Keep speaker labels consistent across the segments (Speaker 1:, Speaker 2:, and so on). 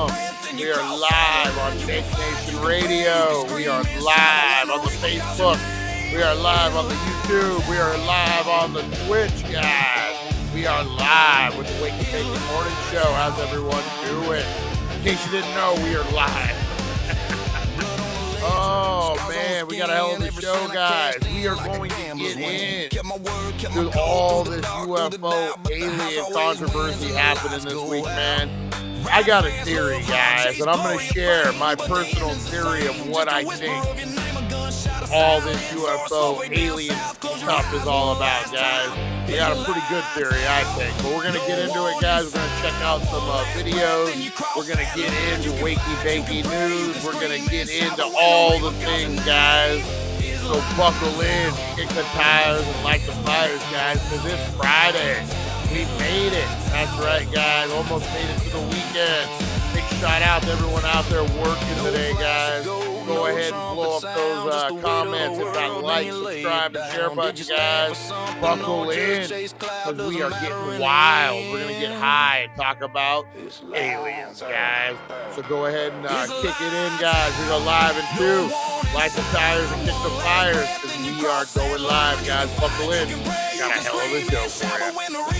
Speaker 1: Wisdom. We are live on Fake Nation Radio. We are live on the Facebook. We are live on the YouTube. We are live on the Twitch, guys. We are live with the Wakey Bakey Morning Show. How's everyone doing? In case you didn't know, we are live. Oh, man, we got a hell of a show, guys. We are going to get into all this UFO alien controversy happening this week, man. I got a theory, guys, and I'm going to share my personal theory of what I think all this UFO alien stuff is all about, guys. We got a pretty good theory, I think. But we're going to get into it, guys. We're going to check out some videos. We're going to get into Wakey Bakey news. We're going to get into all the things, guys. So buckle in, kick the tires, and light the fires, guys, because it's Friday. We made it. That's right, guys. Almost made it to the weekend. Big shout out to everyone out there working today, guys. Go ahead and blow up those comments. Hit that like, subscribe, and share button, guys. Buckle in, because we are getting wild. We're going to get high and talk about aliens, guys. So go ahead and kick it in, guys. We go live in 2. Light the tires and kick the fires, because we are going live, guys. Buckle in. We got a hell of a show for you.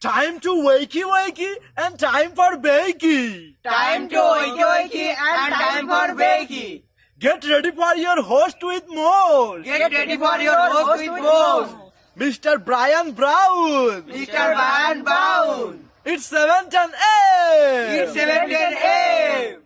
Speaker 2: Time to wakey wakey and time for bakey.
Speaker 3: Time to wakey wakey and time for bakey.
Speaker 2: Get ready for your host with more.
Speaker 3: Get ready for your host with more.
Speaker 2: Mr. Brian Brown.
Speaker 3: Mr. Brian Brown.
Speaker 2: It's 7:10 a.m.
Speaker 3: It's 7:10 a.m.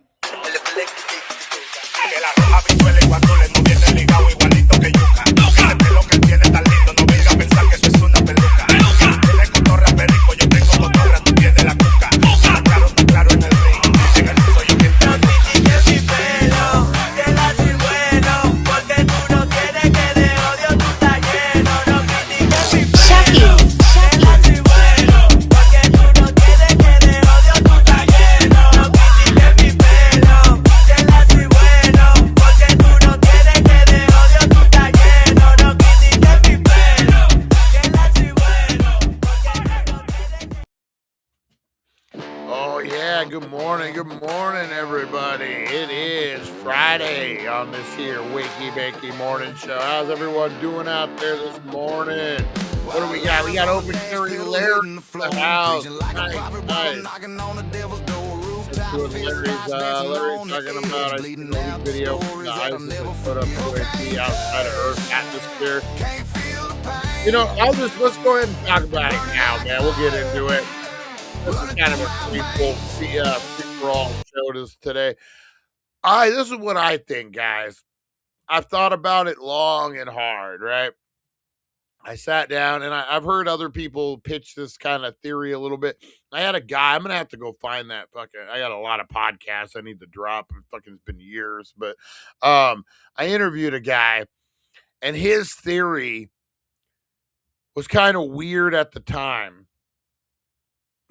Speaker 1: Good morning, everybody. It is Friday on this here Wakey Bakey Morning Show. How's everyone doing out there this morning? What do we got? We got Open Carry Larry in the house. Nice. Just doing Larry's talking about a video from the ISIS put up UAP outside of Earth's atmosphere. let's go ahead and talk about it now, man. We'll get into it. This is kind of a free-for-all show today. This is what I think, guys. I've thought about it long and hard, right? I sat down and I've heard other people pitch this kind of theory a little bit. I had a guy, I'm gonna have to go find that fucking. I got a lot of podcasts I need to drop. It's been years, but I interviewed a guy, and his theory was kind of weird at the time,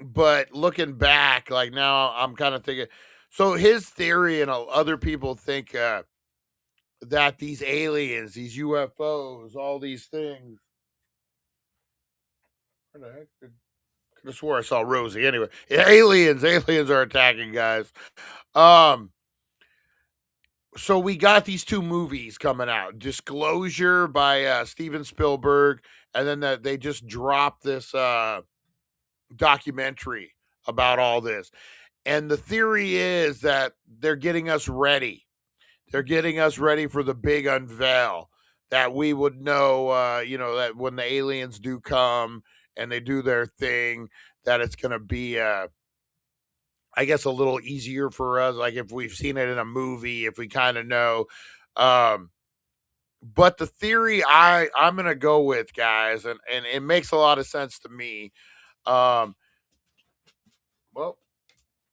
Speaker 1: but looking back, like now, I'm kind of thinking. So his theory and other people think that these aliens, these UFOs, all these things. Where the heck did I swore I saw Rosie. Anyway, aliens are attacking, guys. So we got these two movies coming out: Disclosure by Steven Spielberg, and then they just dropped this documentary about all this. And the theory is that they're getting us ready. They're getting us ready for the big unveil, that we would know, that when the aliens do come and they do their thing, that it's going to be, I guess, a little easier for us. Like if we've seen it in a movie, if we kind of know. But the theory I'm going to go with, guys, and it makes a lot of sense to me. Well,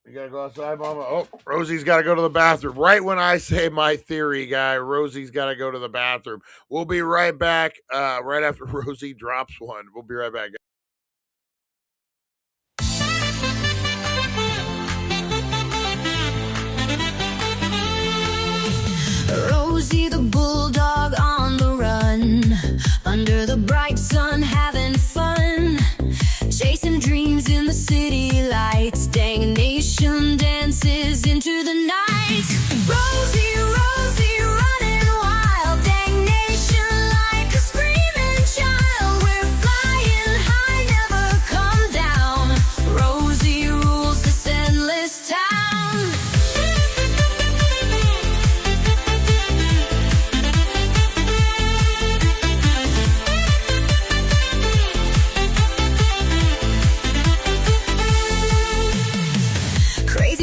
Speaker 1: you gotta go outside, Mama. Oh, Rosie's got to go to the bathroom. Right when I say my theory, guy, Rosie's got to go to the bathroom. We'll be right back. Right after Rosie drops one, we'll be right back.
Speaker 4: Rosie the bulldog on the run, under the bright sun having fun, chasing dreams in the city lights. Dang nation dances into the night. Rosie, Rosie running wild. Dang nation like a screaming child. We're flying high, never come down. Rosie rules this endless town.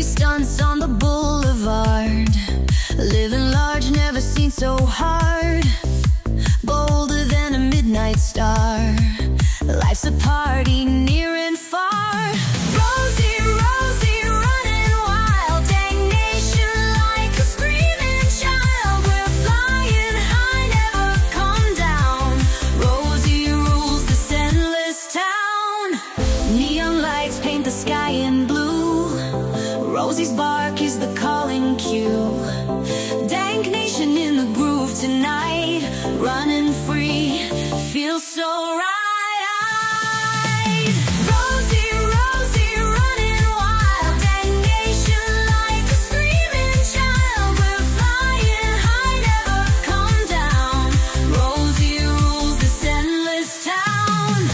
Speaker 4: Stunts on the boulevard, living large, never seen so hard, bolder than a midnight star. Life's a party near and far. Rosie, Rosie running wild. Dang nation like a screaming child. We're flying high, never come down. Rosie rules this endless town. Neon lights paint the sky in blue. Rosie's bark is the calling cue. Dank nation in the groove tonight, running free, feels so right. Rosie, Rosie running wild. Dank nation like a screaming child. We're flying high, never come down. Rosie rules this endless town.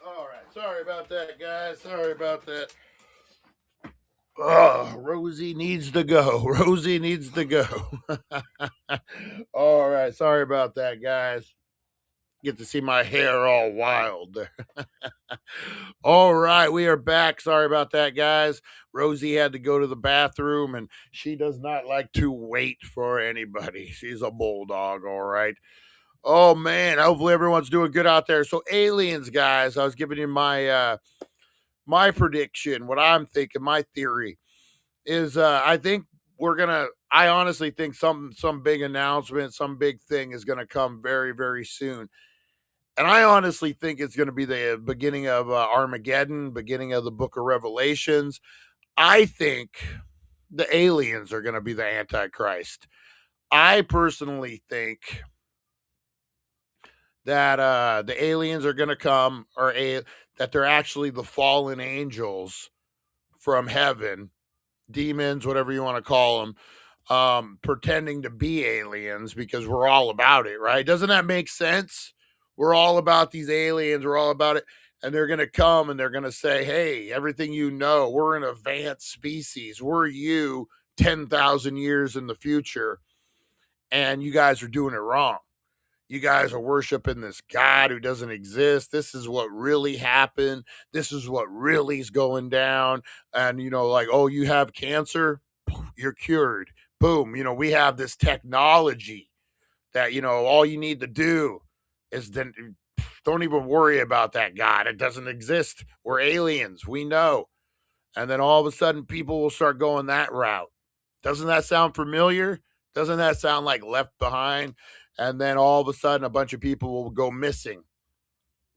Speaker 1: All right. Sorry about that, guys. Sorry about that. Oh, Rosie needs to go. Rosie needs to go. All right. Sorry about that, guys. Get to see my hair all wild there. All right. We are back. Sorry about that, guys. Rosie had to go to the bathroom, and she does not like to wait for anybody. She's a bulldog. All right. Oh man, hopefully everyone's doing good out there. So aliens, guys, I was giving you my my prediction, what I'm thinking, my theory is I think I honestly think some big announcement, some big thing is gonna come very, very soon. And I honestly think it's gonna be the beginning of Armageddon, beginning of the book of Revelations. I think the aliens are gonna be the Antichrist. I personally think that the aliens are going to come, or that they're actually the fallen angels from heaven, demons, whatever you want to call them, pretending to be aliens because we're all about it, right? Doesn't that make sense? We're all about these aliens. We're all about it. And they're going to come and they're going to say, hey, everything you know, we're an advanced species. We're you 10,000 years in the future. And you guys are doing it wrong. You guys are worshiping this God who doesn't exist. This is what really happened. This is what really is going down. And, like, oh, you have cancer? You're cured. Boom. We have this technology that, all you need to do is then don't even worry about that God. It doesn't exist. We're aliens. We know. And then all of a sudden people will start going that route. Doesn't that sound familiar? Doesn't that sound like Left Behind? And then all of a sudden a bunch of people will go missing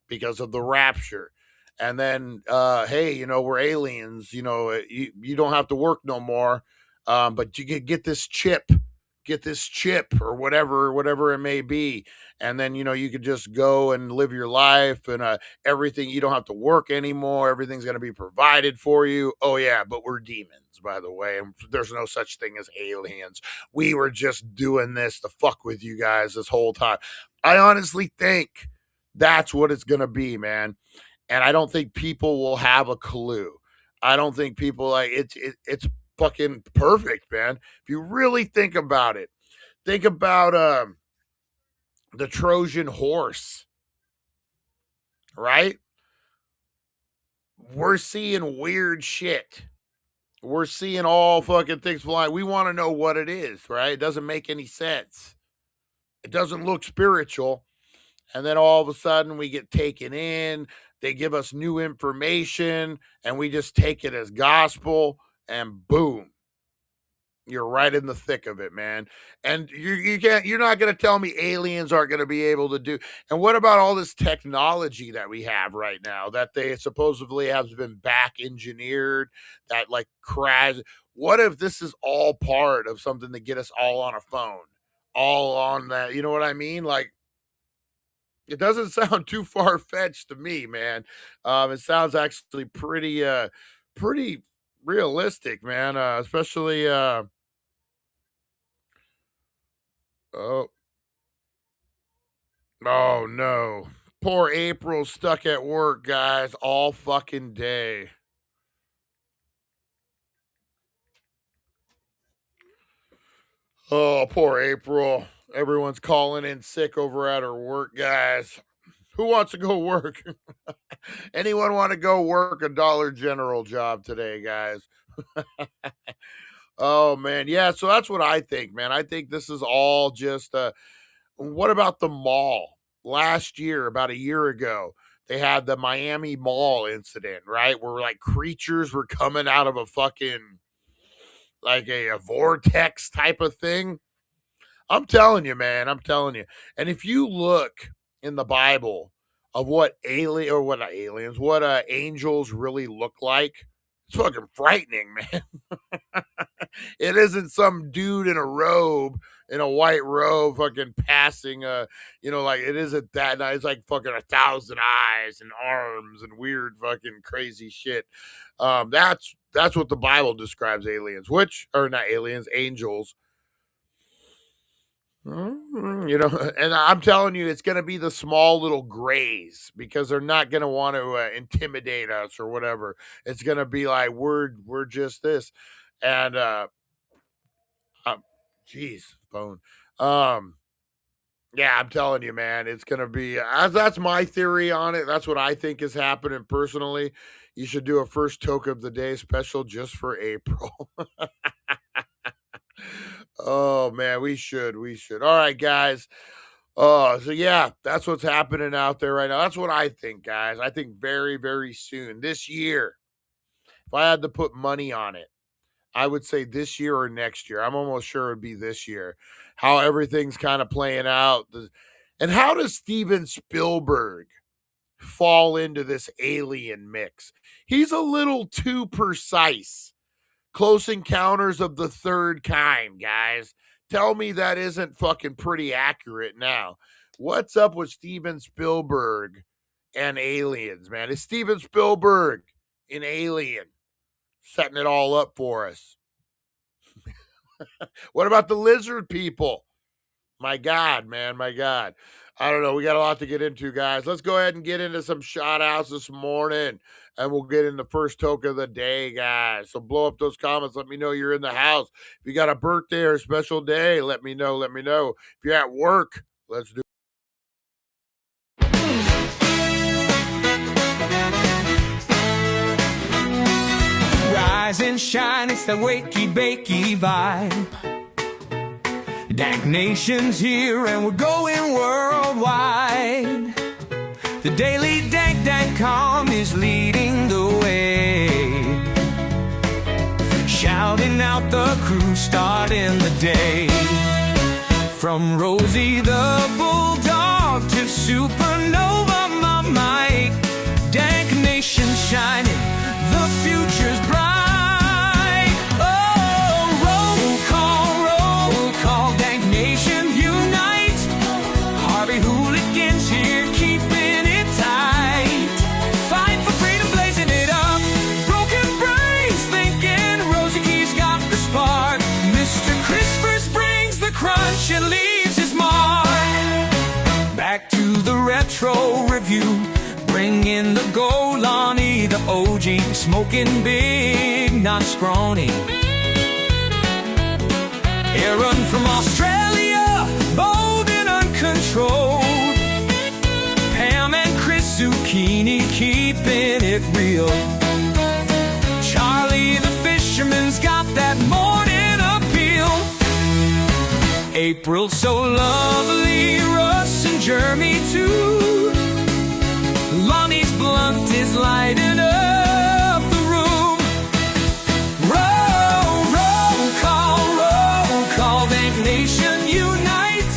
Speaker 1: because of the rapture. And then, hey, we're aliens. You don't have to work no more, but you get this chip, or whatever it may be. And then, you could just go and live your life and everything. You don't have to work anymore. Everything's going to be provided for you. Oh, yeah, but we're demons, by the way. And there's no such thing as aliens. We were just doing this to fuck with you guys this whole time. I honestly think that's what it's going to be, man. And I don't think people will have a clue. I don't think people it's fucking perfect, man. If you really think about it, think about the Trojan horse, right? We're seeing weird shit. We're seeing all fucking things flying. We want to know what it is, right? It doesn't make any sense. It doesn't look spiritual. And then all of a sudden we get taken in. They give us new information and we just take it as gospel, and boom, you're right in the thick of it, man. And you're not going to tell me aliens aren't going to be able to do. And what about all this technology that we have right now that they supposedly have been back engineered, that like crash? What if this is all part of something to get us all on a phone, all on that? You know what I mean? Like, it doesn't sound too far-fetched to me, man. It sounds actually pretty realistic, man. Especially oh oh no. Poor April stuck at work, guys, all fucking day. Oh, poor April. Everyone's calling in sick over at her work, guys. Who wants to go work? Anyone want to go work a Dollar General job today, guys? Oh man, yeah. So that's what I think, man. I think this is all just. What about the mall? Last year, about a year ago, they had the Miami Mall incident, right? Where like creatures were coming out of a fucking like a vortex type of thing. I'm telling you, man. I'm telling you. And if you look in the Bible of what angels really look like, it's fucking frightening, man. It isn't some dude in a robe, in a white robe, fucking passing like it isn't that nice. It's like fucking 1,000 eyes and arms and weird fucking crazy shit. That's what the Bible describes aliens, which are not aliens, angels. And I'm telling you, it's going to be the small little grays because they're not going to want to intimidate us or whatever. It's going to be like we're just this, and geez, phone. Yeah, I'm telling you, man, it's going to be. That's my theory on it. That's what I think is happening personally. You should do a first toke of the day special just for April. Oh man, we should. All right, guys. So yeah, that's what's happening out there right now. That's what I think, guys. I think very, very soon this year, if I had to put money on it, I would say this year or next year. I'm almost sure it'd be this year. How everything's kind of playing out. And how does Steven Spielberg fall into this alien mix? He's a little too precise. Close Encounters of the Third Kind, guys. Tell me that isn't fucking pretty accurate now. What's up with Steven Spielberg and aliens, man? Is Steven Spielberg an alien setting it all up for us? What about the lizard people? My God, man, my God. I don't know. We got a lot to get into, guys. Let's go ahead and get into some shout outs this morning, and we'll get in the first toke of the day, guys. So blow up those comments. Let me know you're in the house. If you got a birthday or a special day, let me know. Let me know. If you're at work, let's do.
Speaker 5: Rise and shine, it's the wakey bakey vibe. Dank Nation's here and we're going worldwide. The daily dank.com is leading the way. Shouting out the crew, starting the day. From Rosie the Bulldog to Supernova, my Mike. Dank Nation shining, the future's bright. And leaves his mark. Back to the retro review, bring in the gold, Lonnie, the OG, smoking big, not scrawny. Aaron from Australia, bold and uncontrolled. Pam and Chris Zucchini, keeping it real. Charlie the fisherman's got that morning appeal. April so lovely, Russ and Jeremy too. Lonnie's blunt is lighting up the room. Roll call, Dank Nation unite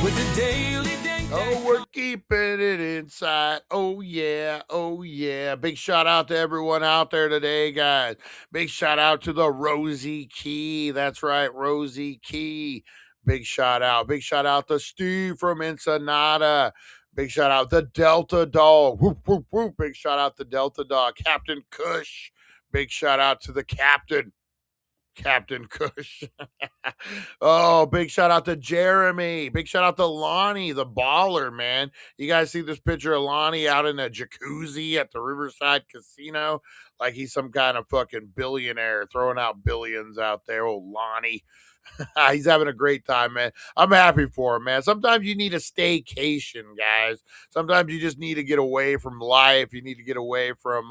Speaker 5: with the daily Dank.
Speaker 1: Oh, we're keeping it inside. Oh, yeah. Oh, yeah. Big shout out to everyone out there today, guys. Big shout out to the Rosie Key. That's right, Rosie Key. Big shout out. Big shout out to Steve from Ensenada. Big shout out to Delta Dog. Whoop, whoop, whoop. Big shout out to Delta Dog. Captain Kush. Big shout out to the captain. Captain Kush. Oh, big shout out to Jeremy. Big shout out to Lonnie, the baller, man. You guys see this picture of Lonnie out in a jacuzzi at the Riverside Casino? Like he's some kind of fucking billionaire throwing out billions out there. Oh, Lonnie. He's having a great time, man. I'm happy for him, man. Sometimes you need a staycation, guys. Sometimes you just need to get away from life. You need to get away from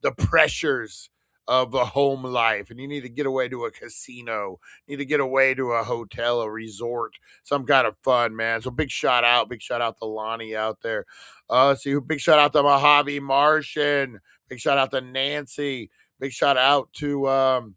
Speaker 1: the pressures of a home life, and you need to get away to a casino. You need to get away to a hotel, a resort, some kind of fun, man. So big shout out to Lonnie out there. Let's see, big shout out to Mojave Martian. Big shout out to Nancy. Big shout out to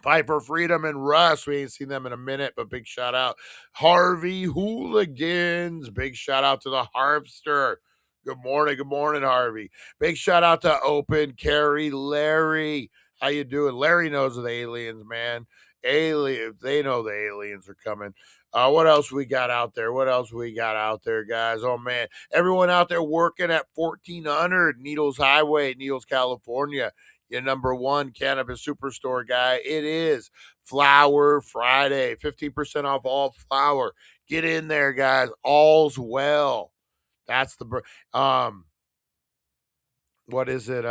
Speaker 1: Fight for Freedom and Russ. We ain't seen them in a minute, but big shout out. Harvey Hooligans. Big shout out to the Harvester. Good morning, Harvey. Big shout out to Open Carry Larry. How you doing? Larry knows the aliens, man. Aliens, they know the aliens are coming. What else we got out there? Guys? Oh, man. Everyone out there working at 1400 Needles Highway, Needles, California. Your number one cannabis superstore guy. It is Flower Friday. 15% off all flour. Get in there, guys. All's well. That's the what is it?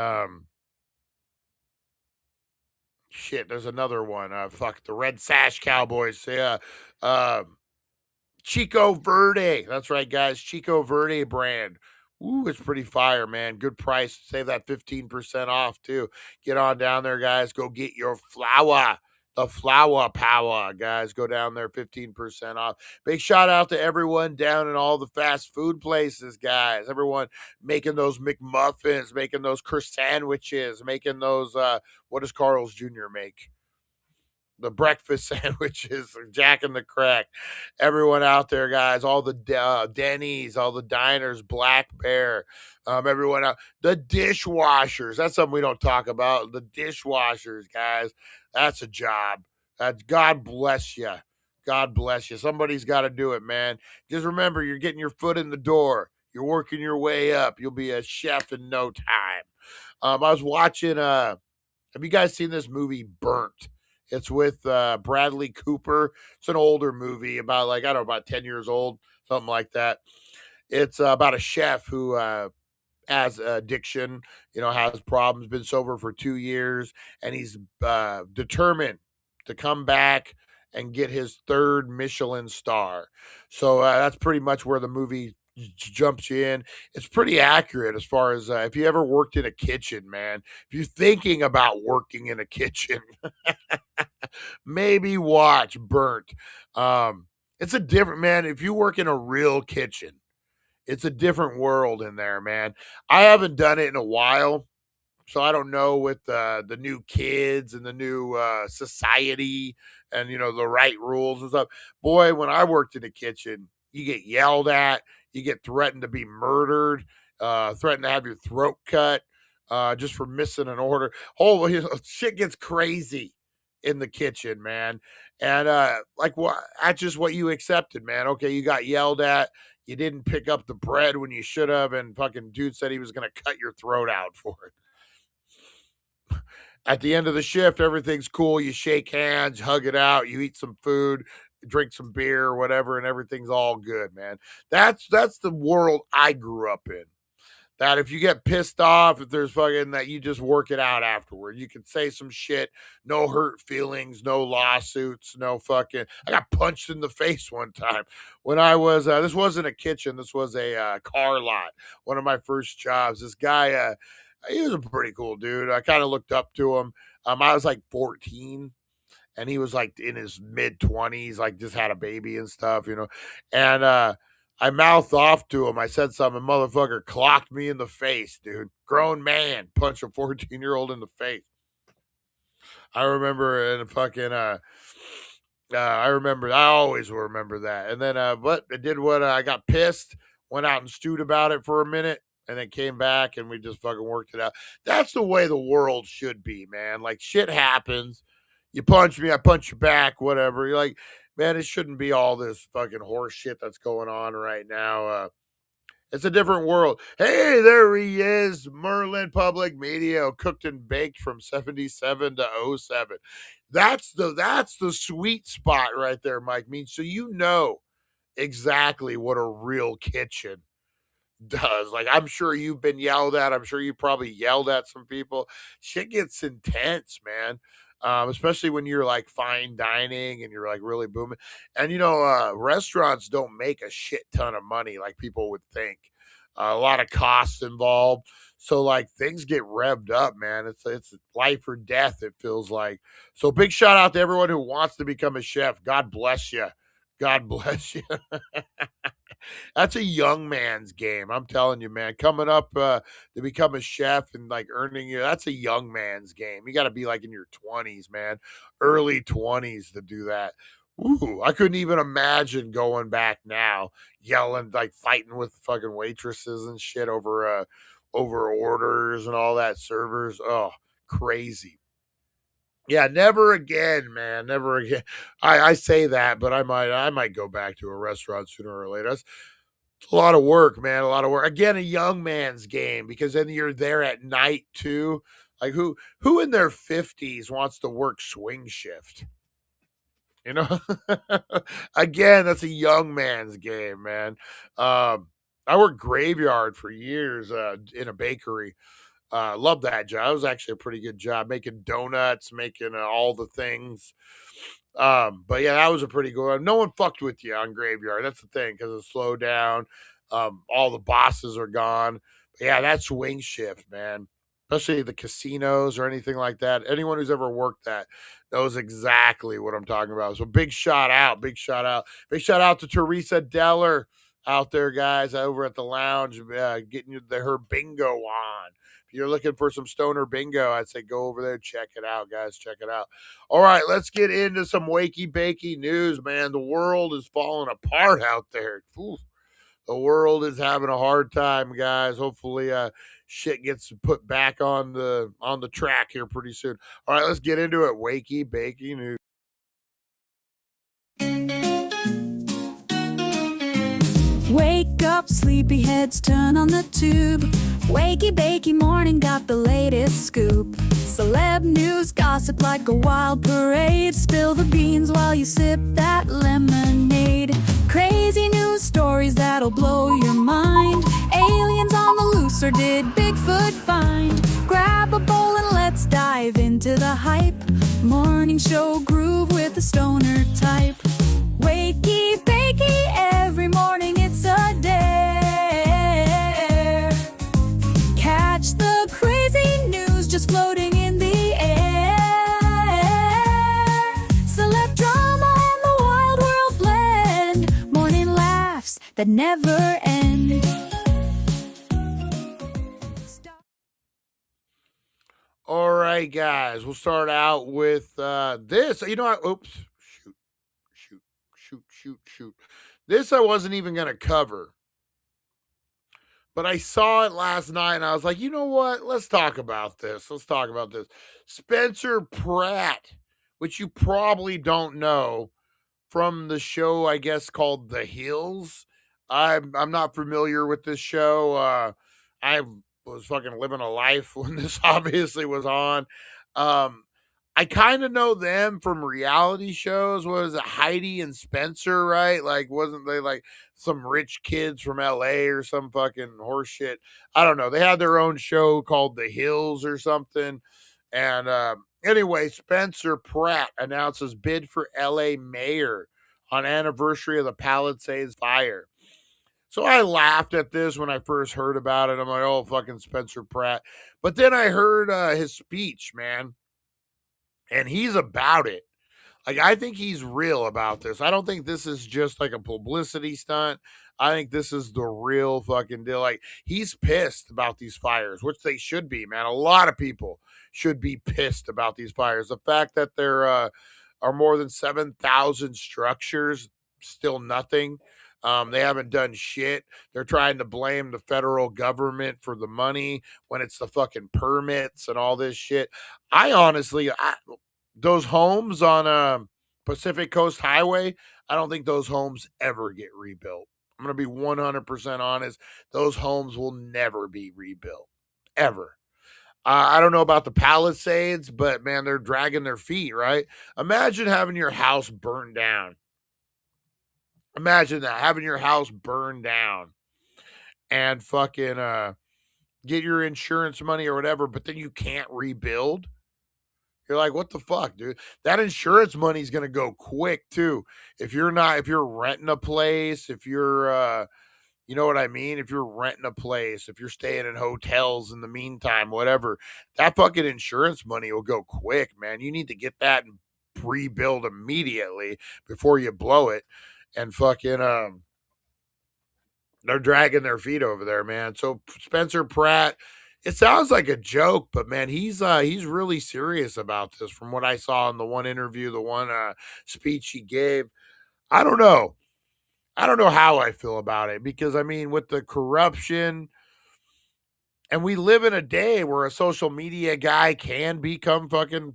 Speaker 1: Shit, there's another one. The Red Sash Cowboys. Yeah. Chico Verde. That's right, guys. Chico Verde brand. Ooh, it's pretty fire, man. Good price. Save that 15% off, too. Get on down there, guys. Go get your flour. The flour power, guys. Go down there, 15% off. Big shout out to everyone down in all the fast food places, guys. Everyone making those McMuffins, making those Chris sandwiches, making those, what does Carl's Jr. make? The breakfast sandwiches, Jack and the Crack. Everyone out there, guys, all the Denny's, all the diners, Black Bear, everyone out. The dishwashers, that's something we don't talk about. The dishwashers, guys, that's a job. God bless you. God bless you. Somebody's got to do it, man. Just remember, you're getting your foot in the door. You're working your way up. You'll be a chef in no time. I was watching, have you guys seen this movie, Burnt? It's with Bradley Cooper. It's an older movie about, like, I don't know, about 10 years old, something like that. It's about a chef who has addiction, has problems, been sober for 2 years, and he's determined to come back and get his third Michelin star. So that's pretty much where the movie jumps you in. It's pretty accurate as far as if you ever worked in a kitchen, man. If you're thinking about working in a kitchen, maybe watch Burnt. It's a different, man. If you work in a real kitchen, it's a different world in there, man. I haven't done it in a while, so I don't know with the new kids and the new society and, the right rules and stuff. Boy, when I worked in the kitchen, you get yelled at, you get threatened to be murdered, threatened to have your throat cut just for missing an order. Oh, shit gets crazy in the kitchen, man. And that's just what you accepted, man. Okay, you got yelled at. You didn't pick up the bread when you should have, and fucking dude said he was going to cut your throat out for it. At the end of the shift, everything's cool. You shake hands, hug it out, you eat some food, drink some beer or whatever, and everything's all good, man. That's the world I grew up in. That if you get pissed off, if there's fucking that, you just work it out afterward. You can say some shit, no hurt feelings, no lawsuits, no fucking. I got punched in the face one time when I was. This wasn't a kitchen. This was a car lot. One of my first jobs. This guy, he was a pretty cool dude. I kind of looked up to him. I was like 14. And he was like in his mid 20s, like just had a baby and stuff, And I mouthed off to him. I said something. Motherfucker clocked me in the face, dude. Grown man punched a 14-year-old in the face. I remember and fucking I always will remember that. And then I got pissed, went out and stewed about it for a minute, and then came back and we just fucking worked it out. That's the way the world should be, man. Like, shit happens. You punch me, I punch you back, whatever. You're like, man, it shouldn't be all this fucking horse shit that's going on right now. It's a different world. Hey, there he is. Merlin Public Media, cooked and baked from 77 to 07. That's the sweet spot right there, Mike. Means so you know exactly what a real kitchen does. Like, I'm sure you've been yelled at. I'm sure you probably yelled at some people. Shit gets intense, man. Especially when you're like fine dining and you're like really booming. And restaurants don't make a shit ton of money like people would think. A lot of costs involved. So like things get revved up, man. It's life or death, it feels like. So big shout out to everyone who wants to become a chef. God bless you. God bless you. That's a young man's game. I'm telling you, man. Coming up to become a chef and like earning that's a young man's game. You got to be like in your 20s, man. Early 20s to do that. Ooh, I couldn't even imagine going back now, yelling, like fighting with fucking waitresses and shit over orders and all that, servers. Oh, crazy. Yeah, never again, man. Never again. I say that, but I might go back to a restaurant sooner or later. It's a lot of work, man. A lot of work. Again, a young man's game, because then you're there at night too. Like who in their 50s wants to work swing shift? Again, that's a young man's game, man. I worked graveyard for years in a bakery. Love that job. It was actually a pretty good job, making donuts, making all the things. But yeah, that was a pretty good one. No one fucked with you on graveyard. That's the thing, because it's slowed down. All the bosses are gone. But yeah, that swing shift, man. Especially the casinos or anything like that. Anyone who's ever worked that knows exactly what I'm talking about. So big shout out to Teresa Deller out there, guys, over at the lounge, getting her bingo on. If you're looking for some stoner bingo, I'd say go over there, check it out, guys. Check it out. All right, let's get into some wakey bakey news, man. The world is falling apart out there. Oof. The world is having a hard time, guys. Hopefully, shit gets put back on the track here pretty soon. All right, let's get into it. Wakey bakey news.
Speaker 4: Wake up, sleepyheads, turn on the tube. Wakey Bakey Morning got the latest scoop. Celeb news, gossip like a wild parade. Spill the beans while you sip that lemonade. Crazy news stories that'll blow your mind. Aliens on the loose, or did Bigfoot find? Grab a bowl and let's dive into the hype. Morning show groove with the stoner type. Wakey Bakey, every morning it's a dare. Catch the crazy news just floating in the air. Celeb drama and the wild world blend. Morning laughs that never end.
Speaker 1: All right, guys, we'll start out with this. You know what? Oops. Shoot. This I wasn't even going to cover. But I saw it last night and I was like, you know what? Let's talk about this. Spencer Pratt, which you probably don't know from the show, I guess, called The Hills. I'm not familiar with this show. I was fucking living a life when this obviously was on. I kind of know them from reality shows. What is it, Heidi and Spencer, right? Like, wasn't they like some rich kids from LA or some fucking horse shit? I don't know. They had their own show called The Hills or something. And anyway, Spencer Pratt announces bid for LA mayor on anniversary of the Palisades fire. So I laughed at this when I first heard about it. I'm like, oh, fucking Spencer Pratt. But then I heard his speech, man. And he's about it. Like, I think he's real about this. I don't think this is just like a publicity stunt. I think this is the real fucking deal. Like, he's pissed about these fires, which they should be, man. A lot of people should be pissed about these fires. The fact that there are more than 7,000 structures, still nothing. They haven't done shit. They're trying to blame the federal government for the money when it's the fucking permits and all this shit. I honestly, those homes on Pacific Coast Highway, I don't think those homes ever get rebuilt. I'm going to be 100% honest. Those homes will never be rebuilt, ever. I don't know about the Palisades, but man, they're dragging their feet, right? Imagine having your house burned down. Imagine that, having your house burned down and fucking get your insurance money or whatever, but then you can't rebuild. You're like, what the fuck, dude? That insurance money is going to go quick too. If you're renting a place, if you're, you know what I mean? If you're renting a place, if you're staying in hotels in the meantime, whatever, that fucking insurance money will go quick, man. You need to get that and rebuild immediately before you blow it. And fucking, they're dragging their feet over there, man. So Spencer Pratt, it sounds like a joke, but man, he's really serious about this. From what I saw in the one interview, the one speech he gave, I don't know how I feel about it, because I mean, with the corruption, and we live in a day where a social media guy can become fucking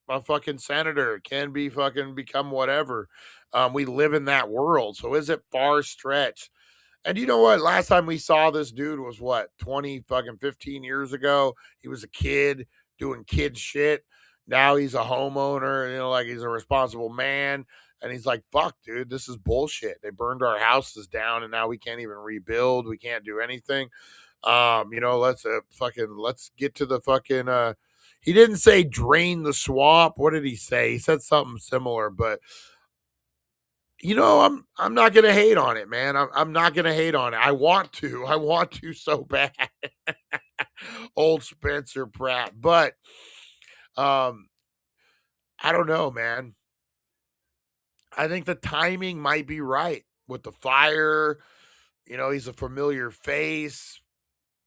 Speaker 1: a fucking senator, can be fucking become whatever. We live in that world. So is it far stretched? And you know what? Last time we saw this dude was what, 15 years ago? He was a kid doing kid shit. Now he's a homeowner, like he's a responsible man. And he's like, fuck, dude, this is bullshit. They burned our houses down and now we can't even rebuild. We can't do anything. Let's get to the fucking, he didn't say drain the swamp. What did he say? He said something similar, but I'm not gonna hate on it, man. I'm not gonna hate on it. I want to so bad. Old Spencer Pratt, but I don't know, man. I think the timing might be right with the fire. He's a familiar face.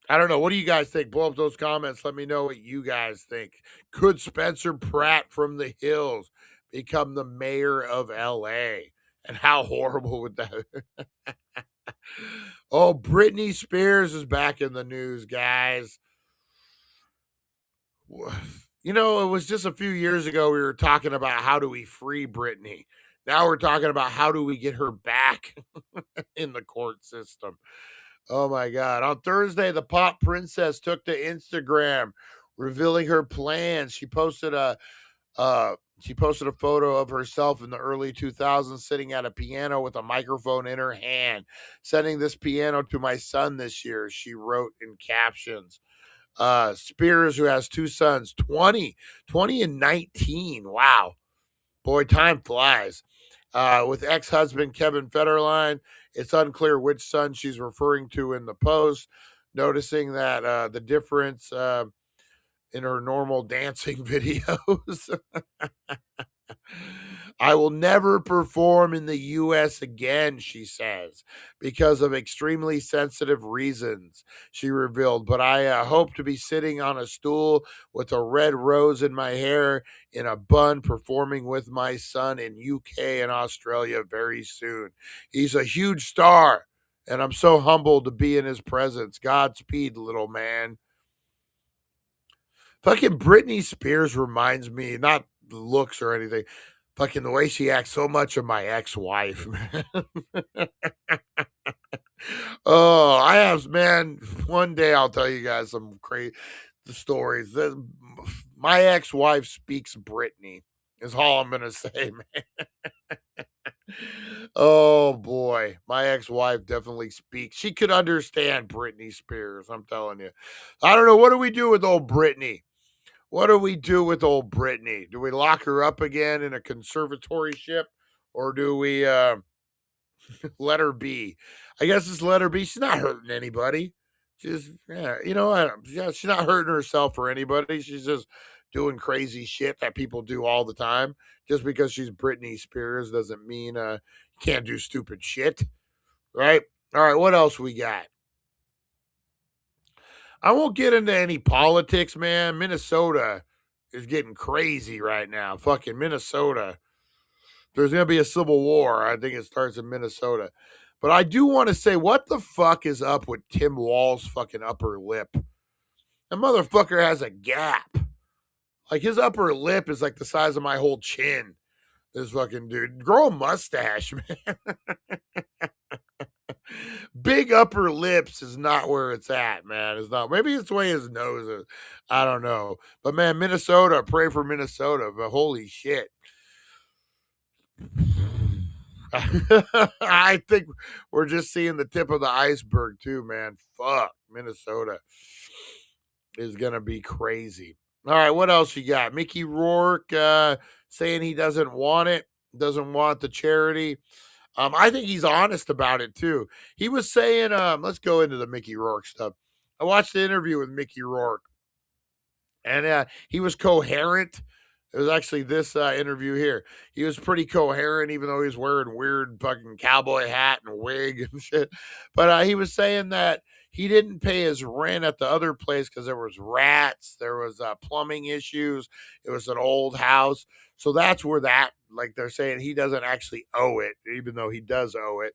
Speaker 1: I don't know. What do you guys think? Blow up those comments. Let me know what you guys think. Could Spencer Pratt from the Hills become the mayor of LA? And how horrible would that? Oh, Britney Spears is back in the news, guys. It was just a few years ago we were talking about how do we free Britney. Now we're talking about how do we get her back in the court system. Oh my God. On Thursday, the pop princess took to Instagram revealing her plans. She posted a photo of herself in the early 2000s sitting at a piano with a microphone in her hand. Sending this piano to my son this year, she wrote in captions. Spears, who has two sons, 20 and 19. Wow. Boy, time flies. With ex-husband Kevin Federline, it's unclear which son she's referring to in the post, noticing that the difference in her normal dancing videos. I will never perform in the U.S. again, she says, because of extremely sensitive reasons, she revealed. But I hope to be sitting on a stool with a red rose in my hair in a bun performing with my son in UK and Australia very soon. He's a huge star, and I'm so humbled to be in his presence. Godspeed, little man. Fucking Britney Spears reminds me, not the looks or anything, fucking the way she acts so much of my ex-wife, man. Oh, I have, man, one day I'll tell you guys some crazy stories. My ex-wife speaks Britney, is all I'm going to say, man. Oh, boy. My ex-wife definitely speaks. She could understand Britney Spears, I'm telling you. I don't know. What do we do with old Britney? What do we do with old Britney? Do we lock her up again in a conservatory ship, or do we let her be? I guess it's let her be. She's not hurting anybody. She's, yeah, she's not hurting herself or anybody. She's just doing crazy shit that people do all the time. Just because she's Britney Spears doesn't mean you can't do stupid shit, right? All right, what else we got? I won't get into any politics, man. Minnesota is getting crazy right now. Fucking Minnesota. There's going to be a civil war. I think it starts in Minnesota. But I do want to say, what the fuck is up with Tim Wall's fucking upper lip? That motherfucker has a gap. Like, his upper lip is like the size of my whole chin. This fucking dude. Grow a mustache, man. Big upper lips is not where it's at, man. It's not. Maybe it's the way his nose is. I don't know. But, man, Minnesota, pray for Minnesota. But holy shit. I think we're just seeing the tip of the iceberg, too, man. Fuck. Minnesota is going to be crazy. All right, what else you got? Mickey Rourke saying he doesn't want it, doesn't want the charity. I think he's honest about it, too. He was saying, let's go into the Mickey Rourke stuff. I watched the interview with Mickey Rourke, and he was coherent. It was actually this interview here. He was pretty coherent, even though he was wearing weird fucking cowboy hat and wig and shit. But he was saying that he didn't pay his rent at the other place because there was rats, there was plumbing issues. It was an old house. So that's where that, like they're saying, he doesn't actually owe it, even though he does owe it.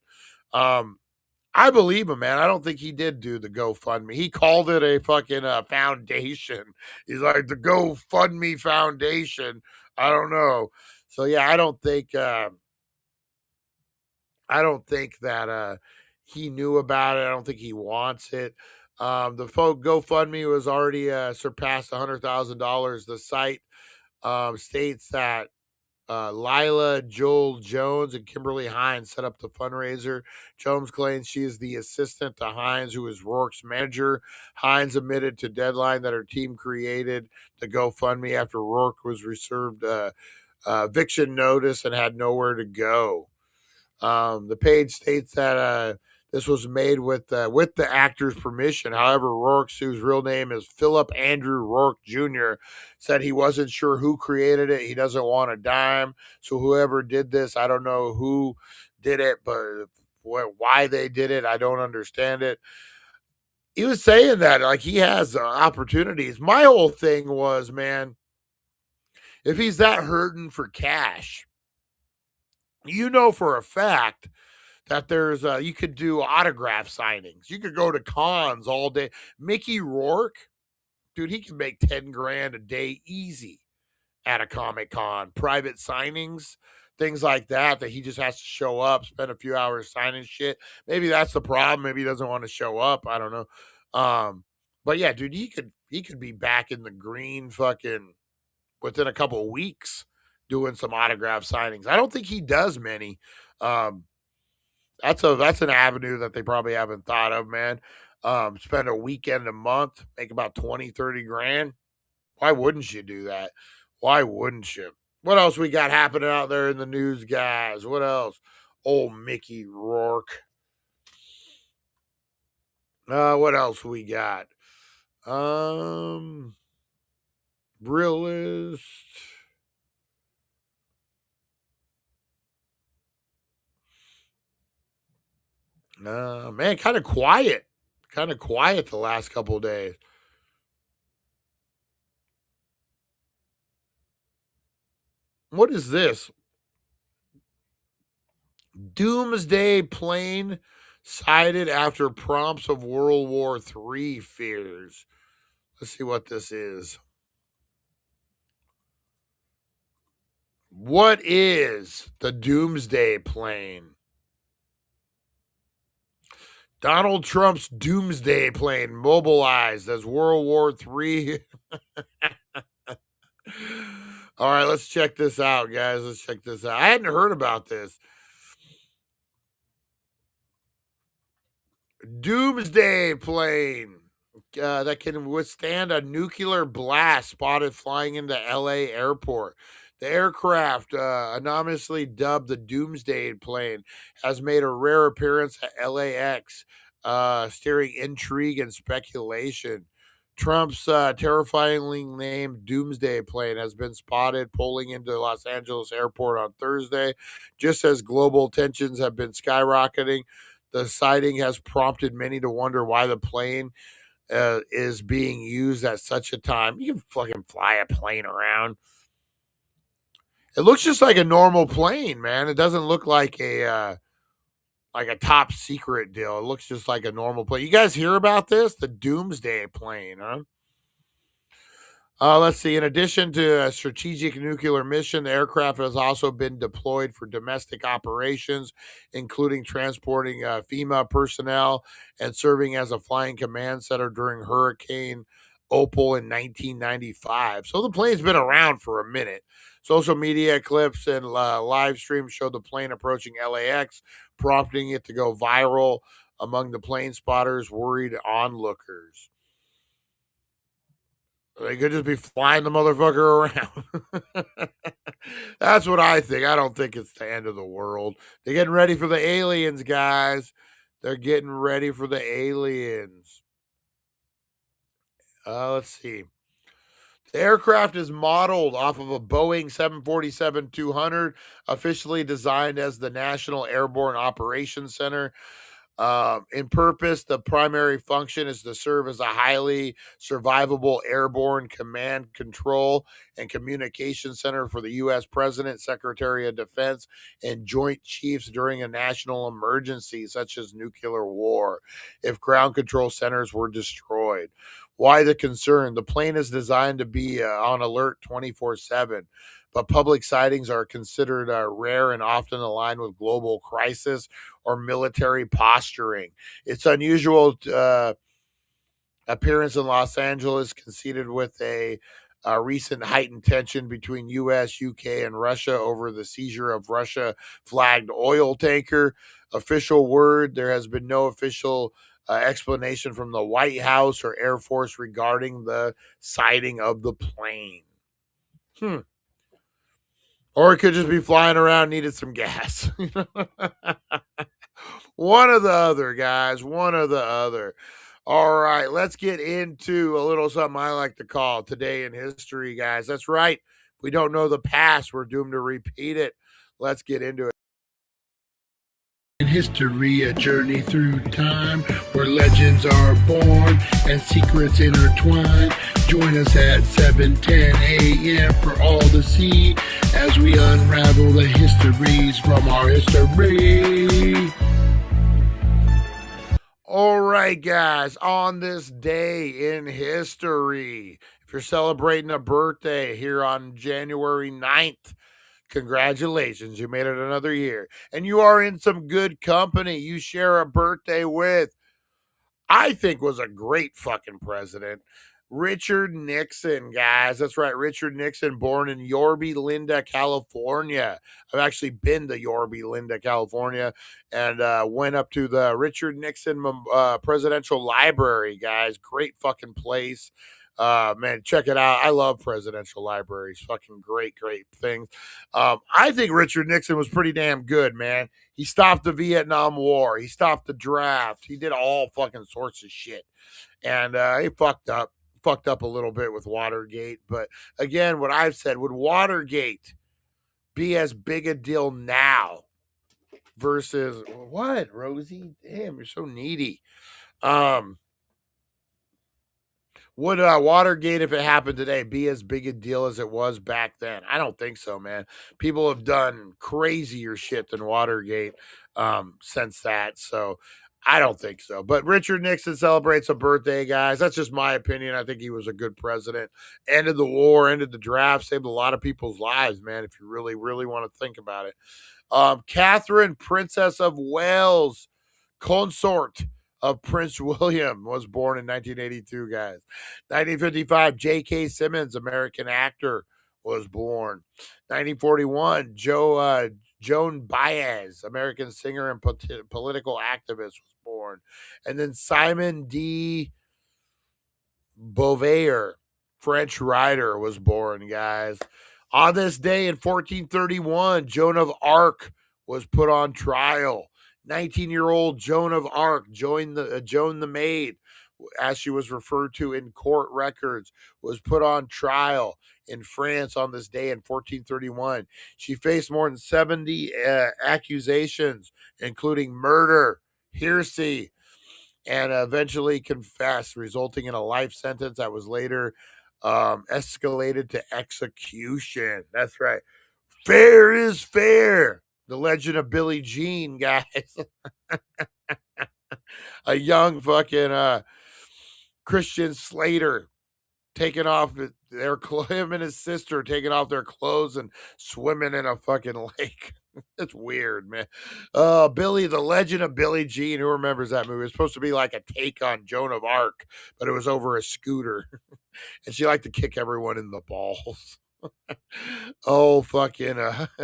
Speaker 1: I believe him, man. I don't think he did do the GoFundMe. He called it a fucking foundation. He's like, the GoFundMe Foundation. I don't know. So yeah, I don't think that he knew about it. I don't think he wants it. The GoFundMe was already surpassed $100,000. The site states that Lila Joel Jones and Kimberly Hines set up the fundraiser. Jones claims she is the assistant to Hines, who is Rourke's manager. Hines admitted to Deadline that her team created the GoFundMe after Rourke was reserved eviction notice and had nowhere to go. The page states that this was made with the actor's permission. However, Rourke, whose real name is Philip Andrew Rourke Jr., said he wasn't sure who created it. He doesn't want a dime. So whoever did this, I don't know who did it, but why they did it, I don't understand it. He was saying that like he has opportunities. My whole thing was, man, if he's that hurting for cash, you know for a fact that there's you could do autograph signings. You could go to cons all day. Mickey Rourke, dude, he can make 10 grand a day easy at a Comic-Con. Private signings. things like that he just has to show up, spend a few hours signing shit. Maybe that's the problem. Maybe he doesn't want to show up. I don't know. But yeah, dude, he could be back in the green fucking within a couple of weeks doing some autograph signings. I don't think he does many. That's an avenue that they probably haven't thought of, man. Spend a weekend a month, make about 20, 30 grand. Why wouldn't you do that? Why wouldn't you? What else we got happening out there in the news, guys? What else? Old Mickey Rourke. What else we got? Realist. Man, kind of quiet. Kind of quiet the last couple of days. What is this? Doomsday plane sighted after prompts of World War III fears. Let's see what this is. What is the Doomsday plane? Donald Trump's Doomsday plane mobilized as World War III. All right, let's check this out, guys. Let's check this out. I hadn't heard about this. Doomsday plane that can withstand a nuclear blast spotted flying into LA airport. The aircraft, anonymously dubbed the Doomsday plane, has made a rare appearance at LAX, stirring intrigue and speculation. Trump's terrifyingly named Doomsday plane has been spotted pulling into Los Angeles airport on Thursday. Just as global tensions have been skyrocketing, the sighting has prompted many to wonder why the plane is being used at such a time. You can fucking fly a plane around. It looks just like a normal plane, man. It doesn't look like a top secret deal. It looks just like a normal plane. You guys hear about this? The Doomsday plane, huh? Let's see. In addition to a strategic nuclear mission, the aircraft has also been deployed for domestic operations, including transporting FEMA personnel and serving as a flying command center during Hurricane Opal in 1995. So the plane's been around for a minute. Social media clips and live streams show the plane approaching LAX, prompting it to go viral among the plane spotters, worried onlookers. They could just be flying the motherfucker around. That's what I think. I don't think it's the end of the world. They're getting ready for the aliens, guys. They're getting ready for the aliens. Let's see. The aircraft is modeled off of a Boeing 747-200, officially designed as the National Airborne Operations Center. In purpose, the primary function is to serve as a highly survivable airborne command, control, and communication center for the U.S. President, Secretary of Defense, and Joint Chiefs during a national emergency, such as nuclear war, if ground control centers were destroyed. Why the concern? The plane is designed to be on alert 24/7. But public sightings are considered rare and often aligned with global crisis or military posturing. Its unusual appearance in Los Angeles coincided with a recent heightened tension between U.S., UK, and Russia over the seizure of Russia-flagged oil tanker. Official word, there has been no official explanation from the White House or Air Force regarding the sighting of the plane. Or it could just be flying around, needed some gas. One or the other, guys. One or the other. All right, let's get into a little something I like to call Today in History, guys. That's right. If we don't know the past, we're doomed to repeat it. Let's get into it.
Speaker 6: In history, a journey through time where legends are born and secrets intertwine. Join us at 7:10 a.m. for all to see as we unravel the histories from our history.
Speaker 1: All right, guys, on this day in history, if you're celebrating a birthday here on January 9th, Congratulations, you made it another year. And you are in some good company. You share a birthday with, I think, was a great fucking president. Richard Nixon, guys. That's right. Richard Nixon, born in Yorba Linda, California. I've actually been to Yorba Linda, California, and went up to the Richard Nixon Presidential Library, guys. Great fucking place. Man, check it out. I love presidential libraries. Fucking great things. I think Richard Nixon was pretty damn good, man. He stopped the Vietnam War. He stopped the draft. He did all fucking sorts of shit. And he fucked up a little bit with Watergate. But again, what I've said, would Watergate be as big a deal now versus what, Rosie? Damn, you're so needy. Would Watergate, if it happened today, be as big a deal as it was back then? I don't think so, man. People have done crazier shit than Watergate since that, so I don't think so. But Richard Nixon celebrates a birthday, guys. That's just my opinion. I think he was a good president. Ended the war, ended the draft, saved a lot of people's lives, man, if you really, really want to think about it. Catherine, Princess of Wales, consort of Prince William, was born in 1982, guys. 1955, J.K. Simmons, American actor, was born. 1941, Joan Baez, American singer and political activist, was born. And then Simon de Beauvoir, French writer, was born, guys. On this day in 1431, Joan of Arc was put on trial. 19-year-old Joan of Arc, Joan the Maid, as she was referred to in court records, was put on trial in France on this day in 1431. She faced more than 70 accusations, including murder, heresy, and eventually confessed, resulting in a life sentence that was later escalated to execution. That's right. Fair is fair. The Legend of Billie Jean, guys. A young fucking Christian Slater taking off him and his sister taking off their clothes and swimming in a fucking lake. It's weird, man. Billy, The Legend of Billie Jean. Who remembers that movie? It was supposed to be like a take on Joan of Arc, but it was over a scooter. And she liked to kick everyone in the balls. Oh, fucking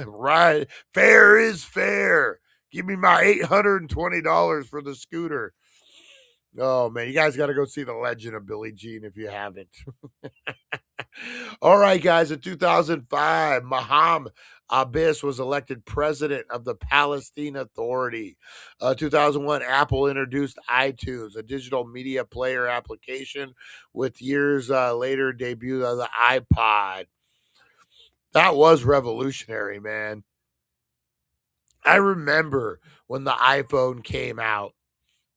Speaker 1: right. Fair is fair. Give me my $820 for the scooter. Oh, man, you guys got to go see The Legend of Billie Jean if you haven't. All right, guys, in 2005, Mahmoud Abbas was elected president of the Palestine Authority. 2001, Apple introduced iTunes, a digital media player application, with years later debut of the iPod. That was revolutionary, man. I remember when the iPhone came out,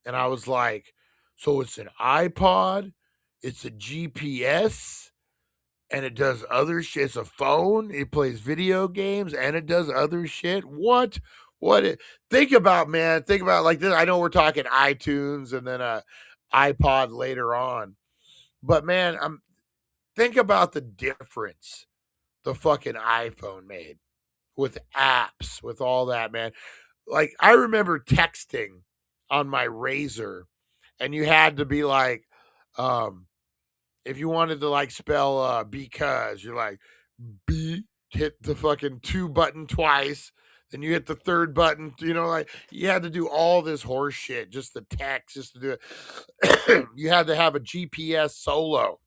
Speaker 1: and I was like, so it's an iPod, it's a GPS, and it does other shit. It's a phone, it plays video games, and it does other shit. What? Think about, man. Think about like this. I know we're talking iTunes and then a iPod later on. But, man, think about the difference the fucking iPhone made with apps, with all that, man. Like, I remember texting on my Razor, and you had to be like, if you wanted to like spell because, you're like, B, hit the fucking 2 button twice, then you hit the 3rd button, like you had to do all this horse shit, just the text, just to do it. You had to have a GPS solo.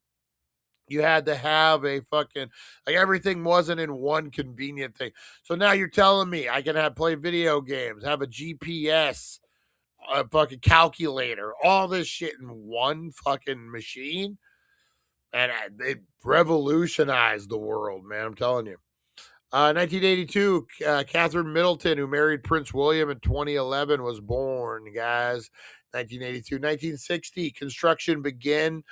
Speaker 1: You had to have a fucking, like, everything wasn't in one convenient thing. So now you're telling me I can play video games, have a GPS, a fucking calculator, all this shit in one fucking machine? And it revolutionized the world, man. I'm telling you. 1982, Catherine Middleton, who married Prince William in 2011, was born, guys. 1982. 1960, construction began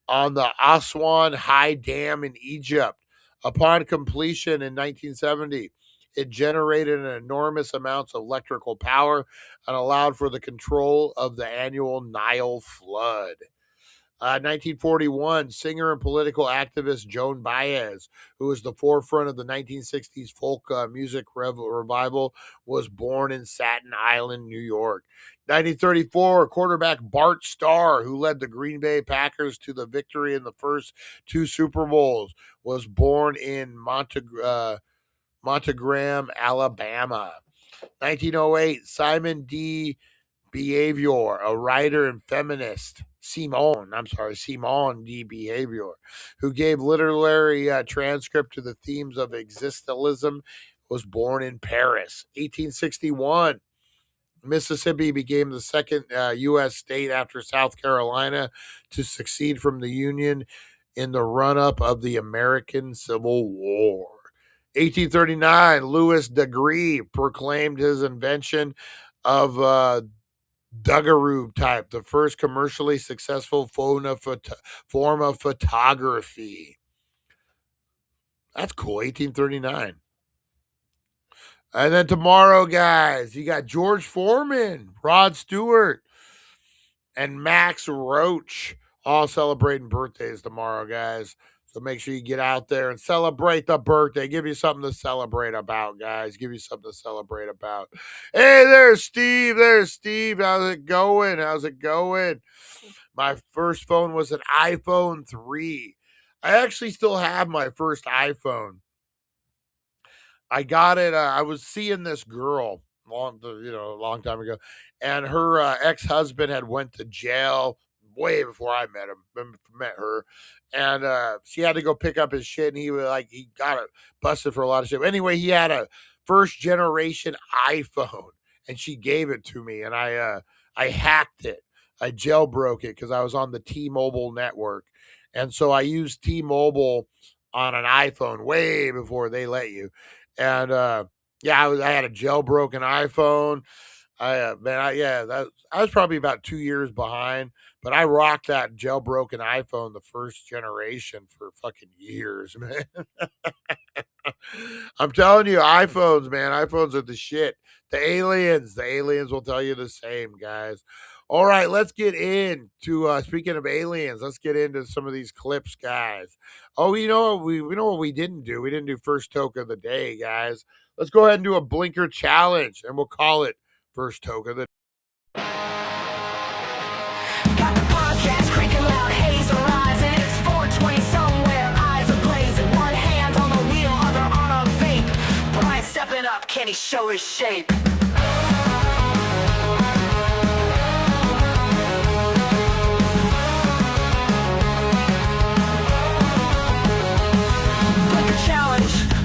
Speaker 1: on the Aswan High Dam in Egypt. Upon completion in 1970, it generated an enormous amounts of electrical power and allowed for the control of the annual Nile flood. 1941, singer and political activist Joan Baez, who was the forefront of the 1960s folk music revival, was born in Staten Island, New York. 1934, quarterback Bart Starr, who led the Green Bay Packers to the victory in the first 2 Super Bowls, was born in Montegram, Alabama. 1908, Simon D. Behavior, a writer and feminist, Simone D. Behavior, who gave literary transcript to the themes of existentialism, was born in Paris. 1861, Mississippi became the second U.S. state after South Carolina to secede from the Union in the run-up of the American Civil War. 1839, Louis Daguerre proclaimed his invention of Daguerreotype type, the first commercially successful form of photography. That's cool, 1839. And then tomorrow, guys, you got George Foreman, Rod Stewart, and Max Roach all celebrating birthdays tomorrow, guys. So make sure you get out there and celebrate the birthday. Give you something to celebrate about, guys. Give you something to celebrate about. Hey, there's Steve. There's Steve. How's it going? How's it going? My first phone was an iPhone 3. I actually still have my first iPhone. I got it. I was seeing this girl a long time ago, and her ex-husband had went to jail way before I met her, and she had to go pick up his shit, and he got it busted for a lot of shit. Anyway, he had a first generation iPhone, and she gave it to me, and I hacked it. I jailbroke it because I was on the T-Mobile network, and so I used T-Mobile on an iPhone way before they let you. And I had a jailbroken iPhone. I was probably about 2 years behind, but I rocked that jailbroken iPhone, the first generation, for fucking years, man. I'm telling you, iPhones, man, iPhones are the shit. The aliens will tell you the same, guys. All right, let's get into, speaking of aliens, let's get into some of these clips, guys. Oh, we know what we didn't do. We didn't do first toke of the day, guys. Let's go ahead and do a blinker challenge, and we'll call it first toke of the day.
Speaker 7: Got the podcast cranking loud, haze arising. It's 420 somewhere, eyes are blazing. One hand on the wheel, other on a vape. Brian stepping up, can he show his shape?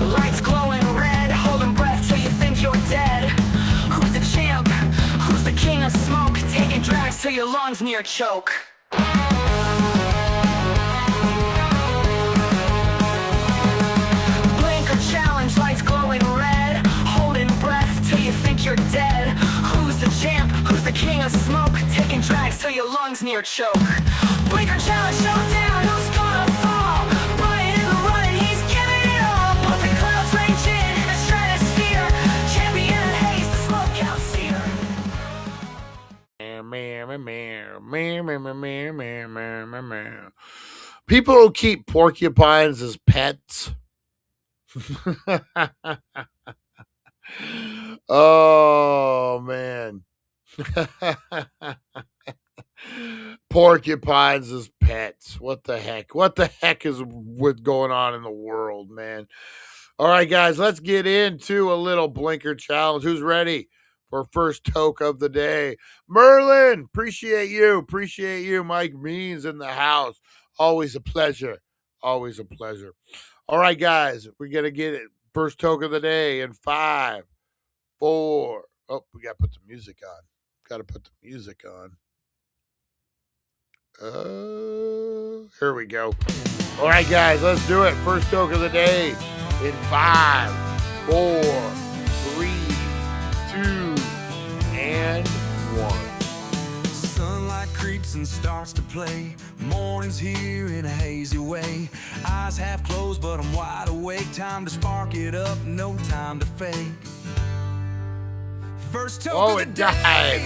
Speaker 7: Lights glowing red, holding breath till you think you're dead. Who's the champ? Who's the king of smoke? Taking drags till your lungs near choke. Blinker challenge, lights glowing red, holding breath till you think you're dead. Who's the champ? Who's the king of smoke? Taking drags till your lungs near choke. Blinker challenge, showdown, who's gonna fall? Brian in the running, he's giving it all. Pumping clouds rage in the stratosphere. Champion haze, the smoke out seer.
Speaker 1: People who keep porcupines as pets. Oh, man. Porcupines as pets. What the heck? What the heck is going on in the world, man? All right, guys, let's get into a little blinker challenge. Who's ready for first toke of the day? Merlin, appreciate you. Appreciate you. Mike Means in the house. Always a pleasure. Always a pleasure. All right, guys, we're going to get it. First toke of the day in 5, 4. Oh, we got to put the music on. Got to put the music on. Here we go. All right, guys, let's do it. First toke of the day in 5, 4, 3, 2, and 1.
Speaker 5: Sunlight creeps and starts to play. Morning's here in a hazy way. Eyes half closed, but I'm wide awake. Time to spark it up, no time to fake. First toke of the
Speaker 1: it died.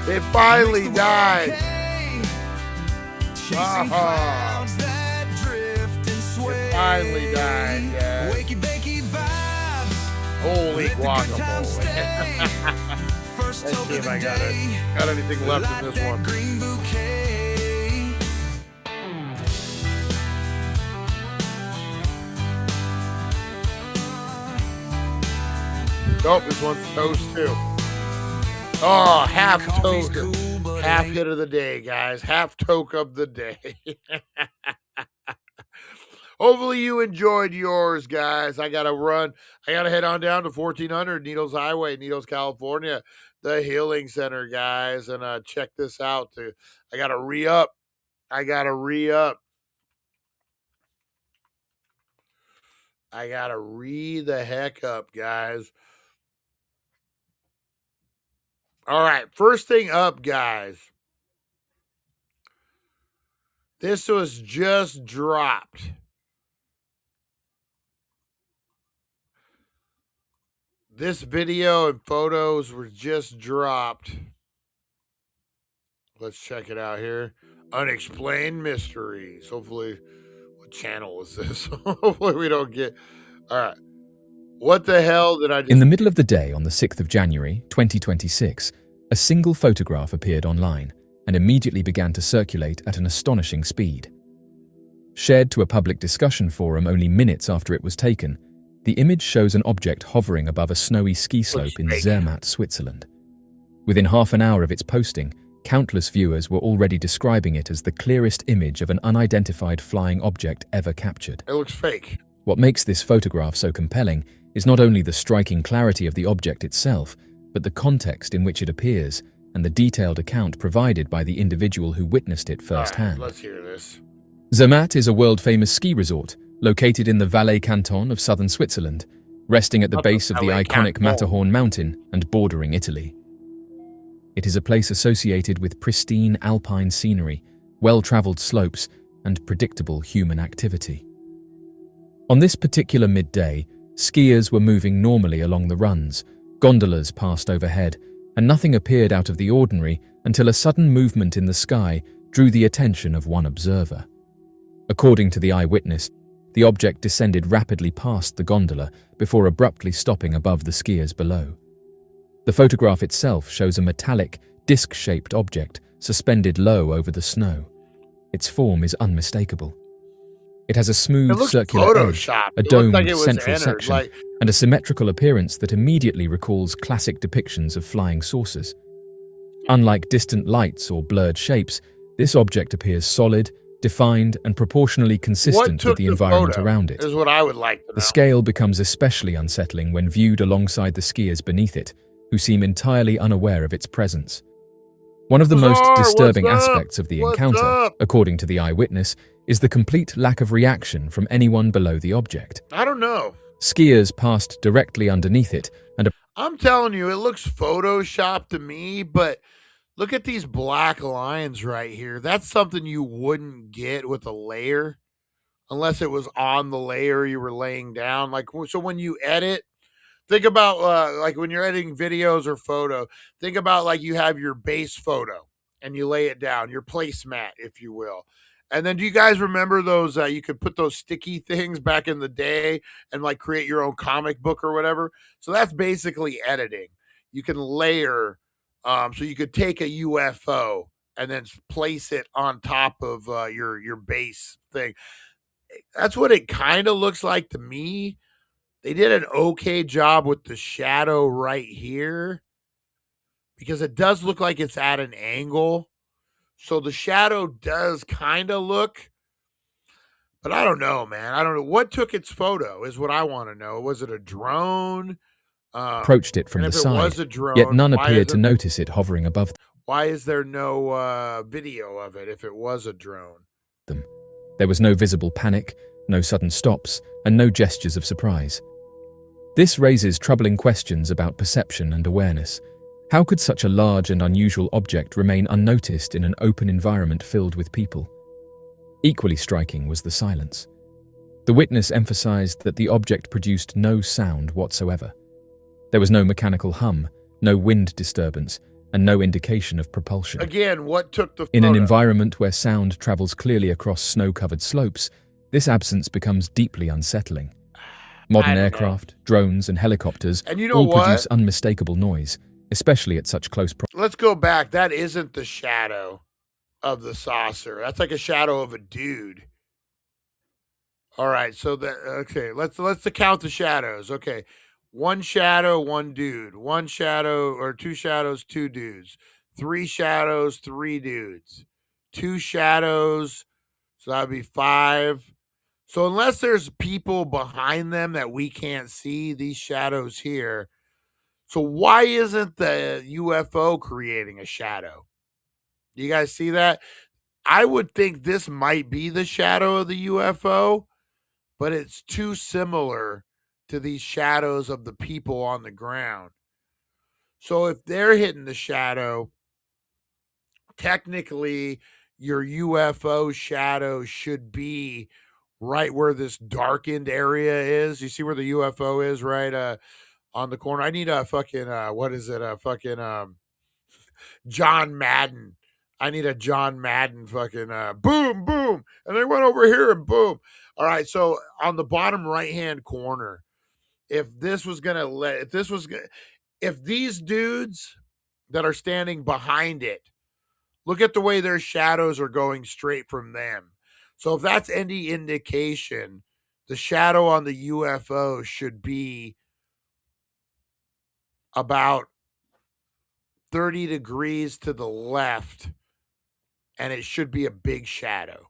Speaker 1: It finally died.
Speaker 5: chasing clouds that drift and sway.
Speaker 1: Finally died, guys.
Speaker 5: Wakey bakey vibes.
Speaker 1: Holy
Speaker 5: Let the good times
Speaker 1: guacamole.
Speaker 5: stay. First
Speaker 1: Let's
Speaker 5: hope
Speaker 1: see
Speaker 5: of
Speaker 1: if
Speaker 5: the
Speaker 1: I got
Speaker 5: day.
Speaker 1: anything left
Speaker 5: Light
Speaker 1: in this
Speaker 5: that
Speaker 1: one.
Speaker 5: green bouquet.
Speaker 1: Nope, this one's toast too. Oh, half toast. Half hit of the day, guys. Half toke of the day. Hopefully you enjoyed yours, guys. I got to run. I got to head on down to 1400 Needles Highway, Needles, California, the Healing Center, guys. And check this out. I got to re-up. I got to re-up. I got to re the heck up, guys. All right, first thing up, guys. This was just dropped. This video and photos were just dropped. Let's check it out here. Unexplained Mysteries. Hopefully, what channel is this? Hopefully we don't get... All right. What the hell did I just...
Speaker 8: In the middle of the day on the 6th of January, 2026, a single photograph appeared online and immediately began to circulate at an astonishing speed. Shared to a public discussion forum only minutes after it was taken, the image shows an object hovering above a snowy ski slope in Zermatt, Switzerland. Within half an hour of its posting, countless viewers were already describing it as the clearest image of an unidentified flying object ever captured.
Speaker 1: It looks fake.
Speaker 8: What makes this photograph so compelling is not only the striking clarity of the object itself, but the context in which it appears and the detailed account provided by the individual who witnessed it firsthand.
Speaker 1: All right, let's hear this.
Speaker 8: Zermatt is a world-famous ski resort located in the Valais canton of southern Switzerland, resting at the base of the iconic Matterhorn mountain and bordering Italy. It is a place associated with pristine alpine scenery, well-traveled slopes, and predictable human activity. On this particular midday, skiers were moving normally along the runs, gondolas passed overhead, and nothing appeared out of the ordinary until a sudden movement in the sky drew the attention of one observer. According to the Eyewitness, the object descended rapidly past the gondola before abruptly stopping above the skiers below. The photograph itself shows a metallic, disc-shaped object suspended low over the snow. Its form is unmistakable. It has a smooth circular edge, a domed central section, and a symmetrical appearance that immediately recalls classic depictions of flying saucers. Unlike distant lights or blurred shapes, this object appears solid, defined, and proportionally consistent with the environment around it.
Speaker 1: Is what I would like to know.
Speaker 8: The scale becomes especially unsettling when viewed alongside the skiers beneath it, who seem entirely unaware of its presence. One of the most disturbing aspects of the encounter, according to the Eyewitness, is the complete lack of reaction from anyone below the object.
Speaker 1: I don't know.
Speaker 8: Skiers passed directly underneath it, and
Speaker 1: I'm telling you, it looks photoshopped to me, but look at these black lines right here. That's something you wouldn't get with a layer unless it was on the layer you were laying down. Like, so when you edit, think about like when you're editing videos or photo, think about like you have your base photo and you lay it down, your placemat, if you will. And then do you guys remember those, you could put those sticky things back in the day and like create your own comic book or whatever? So that's basically editing. You can layer, so you could take a UFO and then place it on top of your base thing. That's what it kind of looks like to me. They did an okay job with the shadow right here because it does look like it's at an angle. So the shadow does kind of look, but I don't know, man. I don't know. What took its photo is what I want to know. Was it a drone?
Speaker 8: Approached it from the side, yet none appeared to notice it hovering above them.
Speaker 1: Why is there no video of it if it was a drone?
Speaker 8: There was no visible panic, no sudden stops, and no gestures of surprise. This raises troubling questions about perception and awareness. How could such a large and unusual object remain unnoticed in an open environment filled with people? Equally striking was the silence. The witness emphasized that the object produced no sound whatsoever. There was no mechanical hum, no wind disturbance, and no indication of propulsion.
Speaker 1: Again, what took the photo?
Speaker 8: In an environment where sound travels clearly across snow-covered slopes, this absence becomes deeply unsettling. Modern aircraft, drones, and helicopters all produce unmistakable noise, especially at such close proximity.
Speaker 1: Let's go back. That isn't the shadow of the saucer. That's like a shadow of a dude. All right, so let's count the shadows. Okay. One shadow, one dude. One shadow or two shadows, two dudes. Three shadows, three dudes. Two shadows, so that would be 5. So unless there's people behind them that we can't see, these shadows here. So why isn't the UFO creating a shadow? You guys see that? I would think this might be the shadow of the UFO, but it's too similar to these shadows of the people on the ground. So if they're hitting the shadow, technically your UFO shadow should be right where this darkened area is. You see where the UFO is, right? On the corner. I need a fucking John Madden. I need a John Madden fucking boom, boom. And they went over here and boom. All right, so on the bottom right-hand corner, if these dudes that are standing behind it, look at the way their shadows are going straight from them. So if that's any indication, the shadow on the UFO should be about 30 degrees to the left, and it should be a big shadow,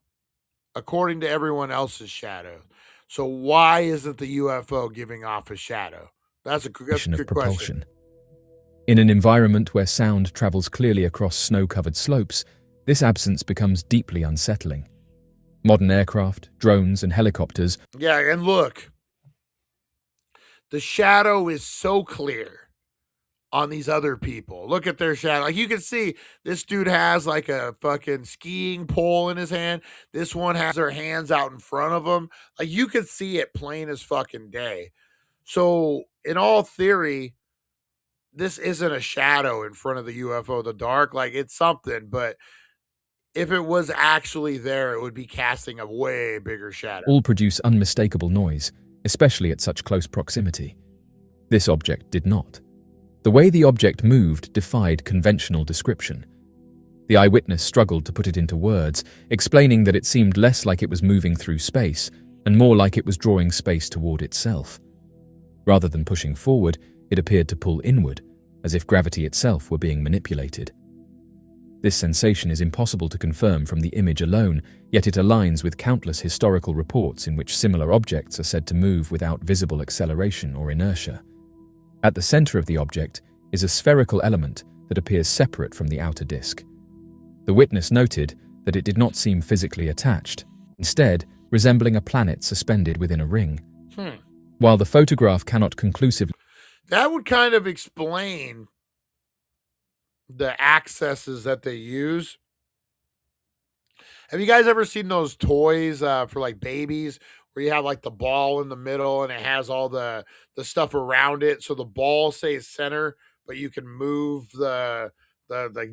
Speaker 1: according to everyone else's shadow. So why isn't the UFO giving off a shadow? That's a good question.
Speaker 8: In an environment where sound travels clearly across snow-covered slopes, this absence becomes deeply unsettling. Modern aircraft, drones, and helicopters.
Speaker 1: Yeah, and look, the shadow is so clear on these other people. Look at their shadow. Like, you can see this dude has like a fucking skiing pole in his hand. This one has their hands out in front of them. Like, you can see it plain as fucking day. So in all theory, this isn't a shadow in front of the UFO, the dark. Like, it's something, but if it was actually there, it would be casting a way bigger shadow.
Speaker 8: All produce unmistakable noise, especially at such close proximity. This object did not. The way the object moved defied conventional description. The eyewitness struggled to put it into words, explaining that it seemed less like it was moving through space and more like it was drawing space toward itself. Rather than pushing forward, it appeared to pull inward, as if gravity itself were being manipulated. This sensation is impossible to confirm from the image alone, yet it aligns with countless historical reports in which similar objects are said to move without visible acceleration or inertia. At the center of the object is a spherical element that appears separate from the outer disk. The witness noted that it did not seem physically attached, instead resembling a planet suspended within a ring. While the photograph cannot conclusively...
Speaker 1: That would kind of explain the accesses that they use. Have you guys ever seen those toys for like babies where you have like the ball in the middle and it has all the stuff around it, so the ball stays center, but you can move the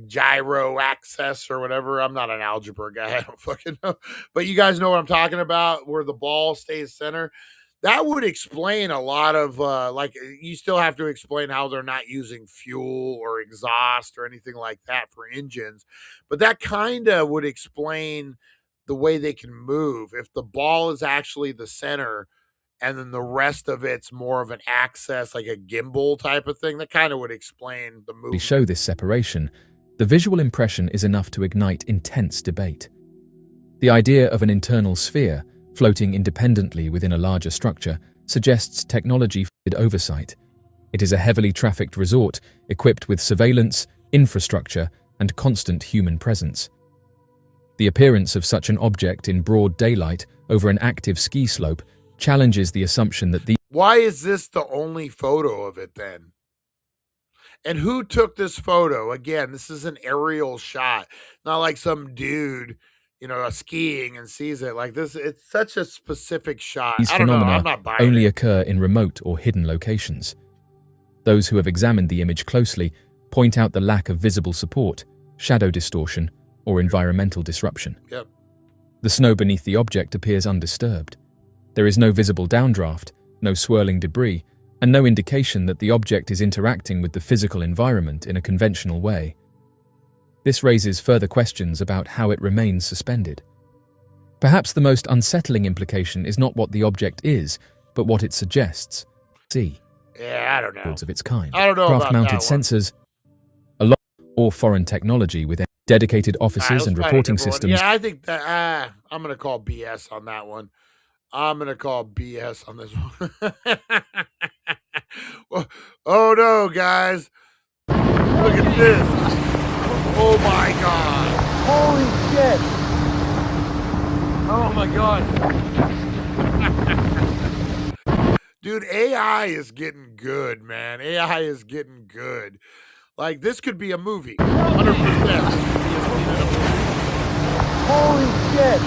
Speaker 1: gyro axis or whatever? I'm not an algebra guy, I don't fucking know, but you guys know what I'm talking about, where the ball stays center. That would explain a lot of, like, you still have to explain how they're not using fuel or exhaust or anything like that for engines. But that kind of would explain the way they can move. If the ball is actually the center and then the rest of it's more of an axis, like a gimbal type of thing, that kind of would explain the movement.
Speaker 8: To show this separation, the visual impression is enough to ignite intense debate. The idea of an internal sphere floating independently within a larger structure suggests technology-fed oversight. It is a heavily trafficked resort equipped with surveillance, infrastructure, and constant human presence. The appearance of such an object in broad daylight over an active ski slope challenges the assumption that the...
Speaker 1: Why is this the only photo of it then? And who took this photo? Again, this is an aerial shot, not like some dude, you know, skiing and sees it like this. It's such a specific shot.
Speaker 8: These phenomena only occur in remote or hidden locations. Those who have examined the image closely point out the lack of visible support, shadow distortion, or environmental disruption.
Speaker 1: Yep.
Speaker 8: The snow beneath the object appears undisturbed. There is no visible downdraft, no swirling debris, and no indication that the object is interacting with the physical environment in a conventional way. This raises further questions about how it remains suspended. Perhaps the most unsettling implication is not what the object is, but what it suggests. See.
Speaker 1: Yeah, I don't know.
Speaker 8: Of its kind.
Speaker 1: I don't know about
Speaker 8: Craft-mounted
Speaker 1: that one.
Speaker 8: sensors, or foreign technology with dedicated offices and reporting systems.
Speaker 1: Yeah, I think that I'm going to call BS on that one. I'm going to call BS on this one. Oh, no, guys. Look at this. Oh, my God.
Speaker 2: Holy shit! Oh my god.
Speaker 1: Dude, AI is getting good, man. AI is getting good. Like, this could be a movie. 100%. This could be a movie.
Speaker 2: Holy shit!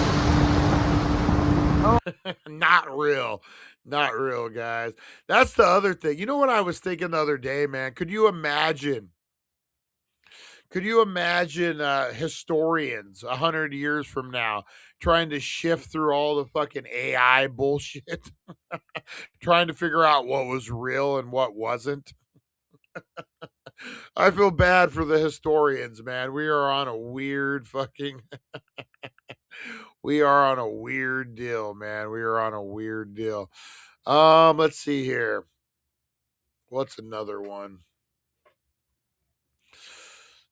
Speaker 1: Not real. Not real, guys. That's the other thing. You know what I was thinking the other day, man? Could you imagine historians 100 years from now trying to shift through all the fucking AI bullshit, trying to figure out what was real and what wasn't? I feel bad for the historians, man. We are on a weird fucking we are on a weird deal, man. We are on a weird deal. Let's see here. What's another one?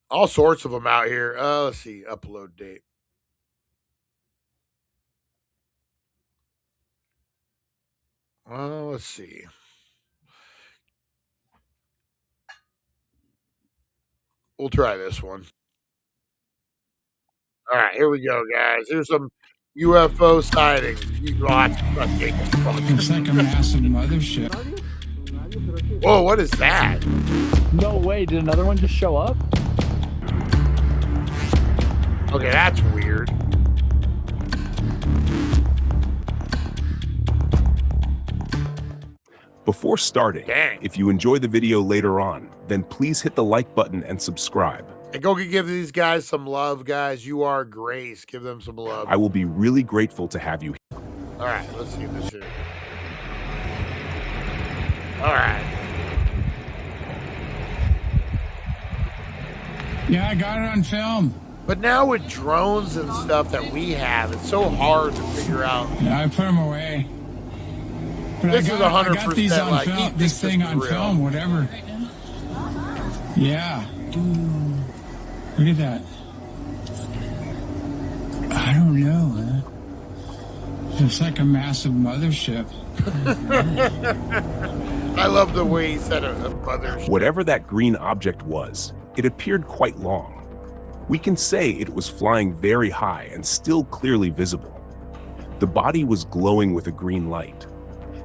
Speaker 1: All sorts of them out here. Let's see. Upload date. Let's see. We'll try this one. All right, here we go, guys. Here's some UFO sightings.
Speaker 9: Looks like a massive mothership.
Speaker 1: Whoa, what is that?
Speaker 2: No way, did another one just show up?
Speaker 1: Okay, that's weird.
Speaker 10: Before starting,
Speaker 1: Dang.
Speaker 10: if you enjoy the video later on, then please hit the like button and subscribe.
Speaker 1: And go give these guys some love, guys. You are grace. Give them some love.
Speaker 10: I will be really grateful to have you.
Speaker 1: All right, let's see this here. All right.
Speaker 9: Yeah, I got it on film.
Speaker 1: But now with drones and stuff that we have, it's so hard to figure out.
Speaker 9: Yeah, I put them away. But
Speaker 1: This is 100%
Speaker 9: I got these on
Speaker 1: like,
Speaker 9: film,
Speaker 1: he
Speaker 9: this
Speaker 1: thinks
Speaker 9: thing
Speaker 1: this is
Speaker 9: on
Speaker 1: real.
Speaker 9: film, whatever. Yeah. Look at that. I don't know, man. It's like a massive mothership.
Speaker 1: I love the way he said a mothership.
Speaker 10: Whatever that green object was, it appeared quite long. We can say it was flying very high and still clearly visible. The body was glowing with a green light.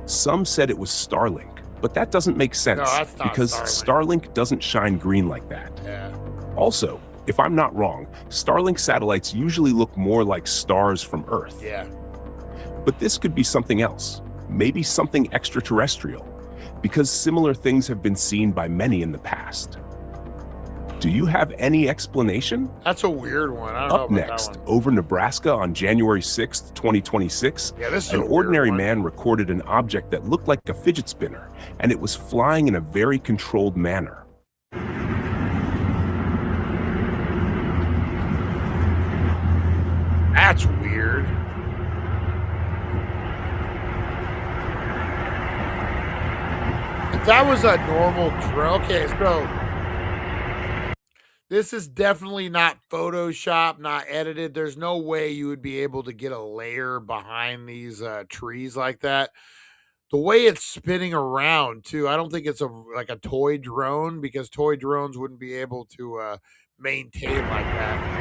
Speaker 10: Some said it was Starlink, but that doesn't make sense
Speaker 1: that's not
Speaker 10: because Starlink doesn't shine green like that.
Speaker 1: Yeah.
Speaker 10: Also, if I'm not wrong, Starlink satellites usually look more like stars from Earth.
Speaker 1: Yeah.
Speaker 10: But this could be something else, maybe something extraterrestrial, because similar things have been seen by many in the past. Do you have any explanation?
Speaker 1: That's a weird one. I don't know
Speaker 10: Up
Speaker 1: about
Speaker 10: next,
Speaker 1: that one.
Speaker 10: over Nebraska on January 6th, 2026,
Speaker 1: Yeah, this is
Speaker 10: an
Speaker 1: a weird
Speaker 10: ordinary
Speaker 1: one.
Speaker 10: man recorded an object that looked like a fidget spinner, and it was flying in a very controlled manner.
Speaker 1: That's weird. If that was a normal drone, okay, so this is definitely not Photoshop, not edited. There's no way you would be able to get a layer behind these trees like that. The way it's spinning around too, I don't think it's like a toy drone, because toy drones wouldn't be able to maintain like that.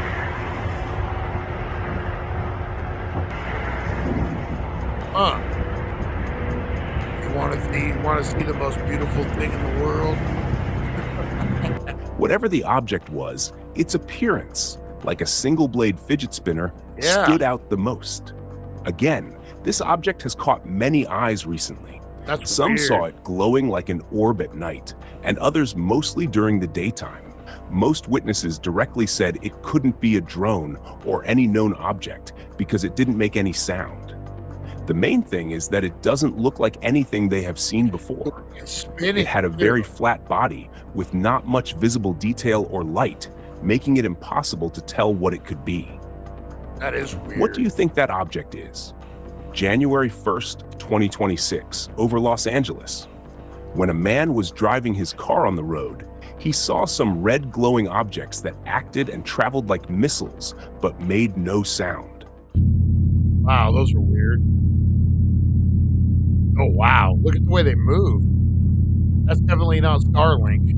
Speaker 1: Huh. You want to see the most beautiful thing in the world?
Speaker 10: Whatever the object was, its appearance, like a single-blade fidget spinner,
Speaker 1: Yeah.
Speaker 10: stood out the most. Again, this object has caught many eyes recently.
Speaker 1: That's
Speaker 10: Some
Speaker 1: weird.
Speaker 10: saw it glowing like an orb at night, and others mostly during the daytime, Most witnesses directly said it couldn't be a drone or any known object because it didn't make any sound. The main thing is that it doesn't look like anything they have seen before. It had a very flat body with not much visible detail or light, making it impossible to tell what it could be.
Speaker 1: That is weird.
Speaker 10: What do you think that object is? January 1st, 2026, over Los Angeles. When a man was driving his car on the road, he saw some red glowing objects that acted and traveled like missiles, but made no sound.
Speaker 1: Wow, those are weird. Oh, wow. Look at the way they move. That's definitely not Starlink.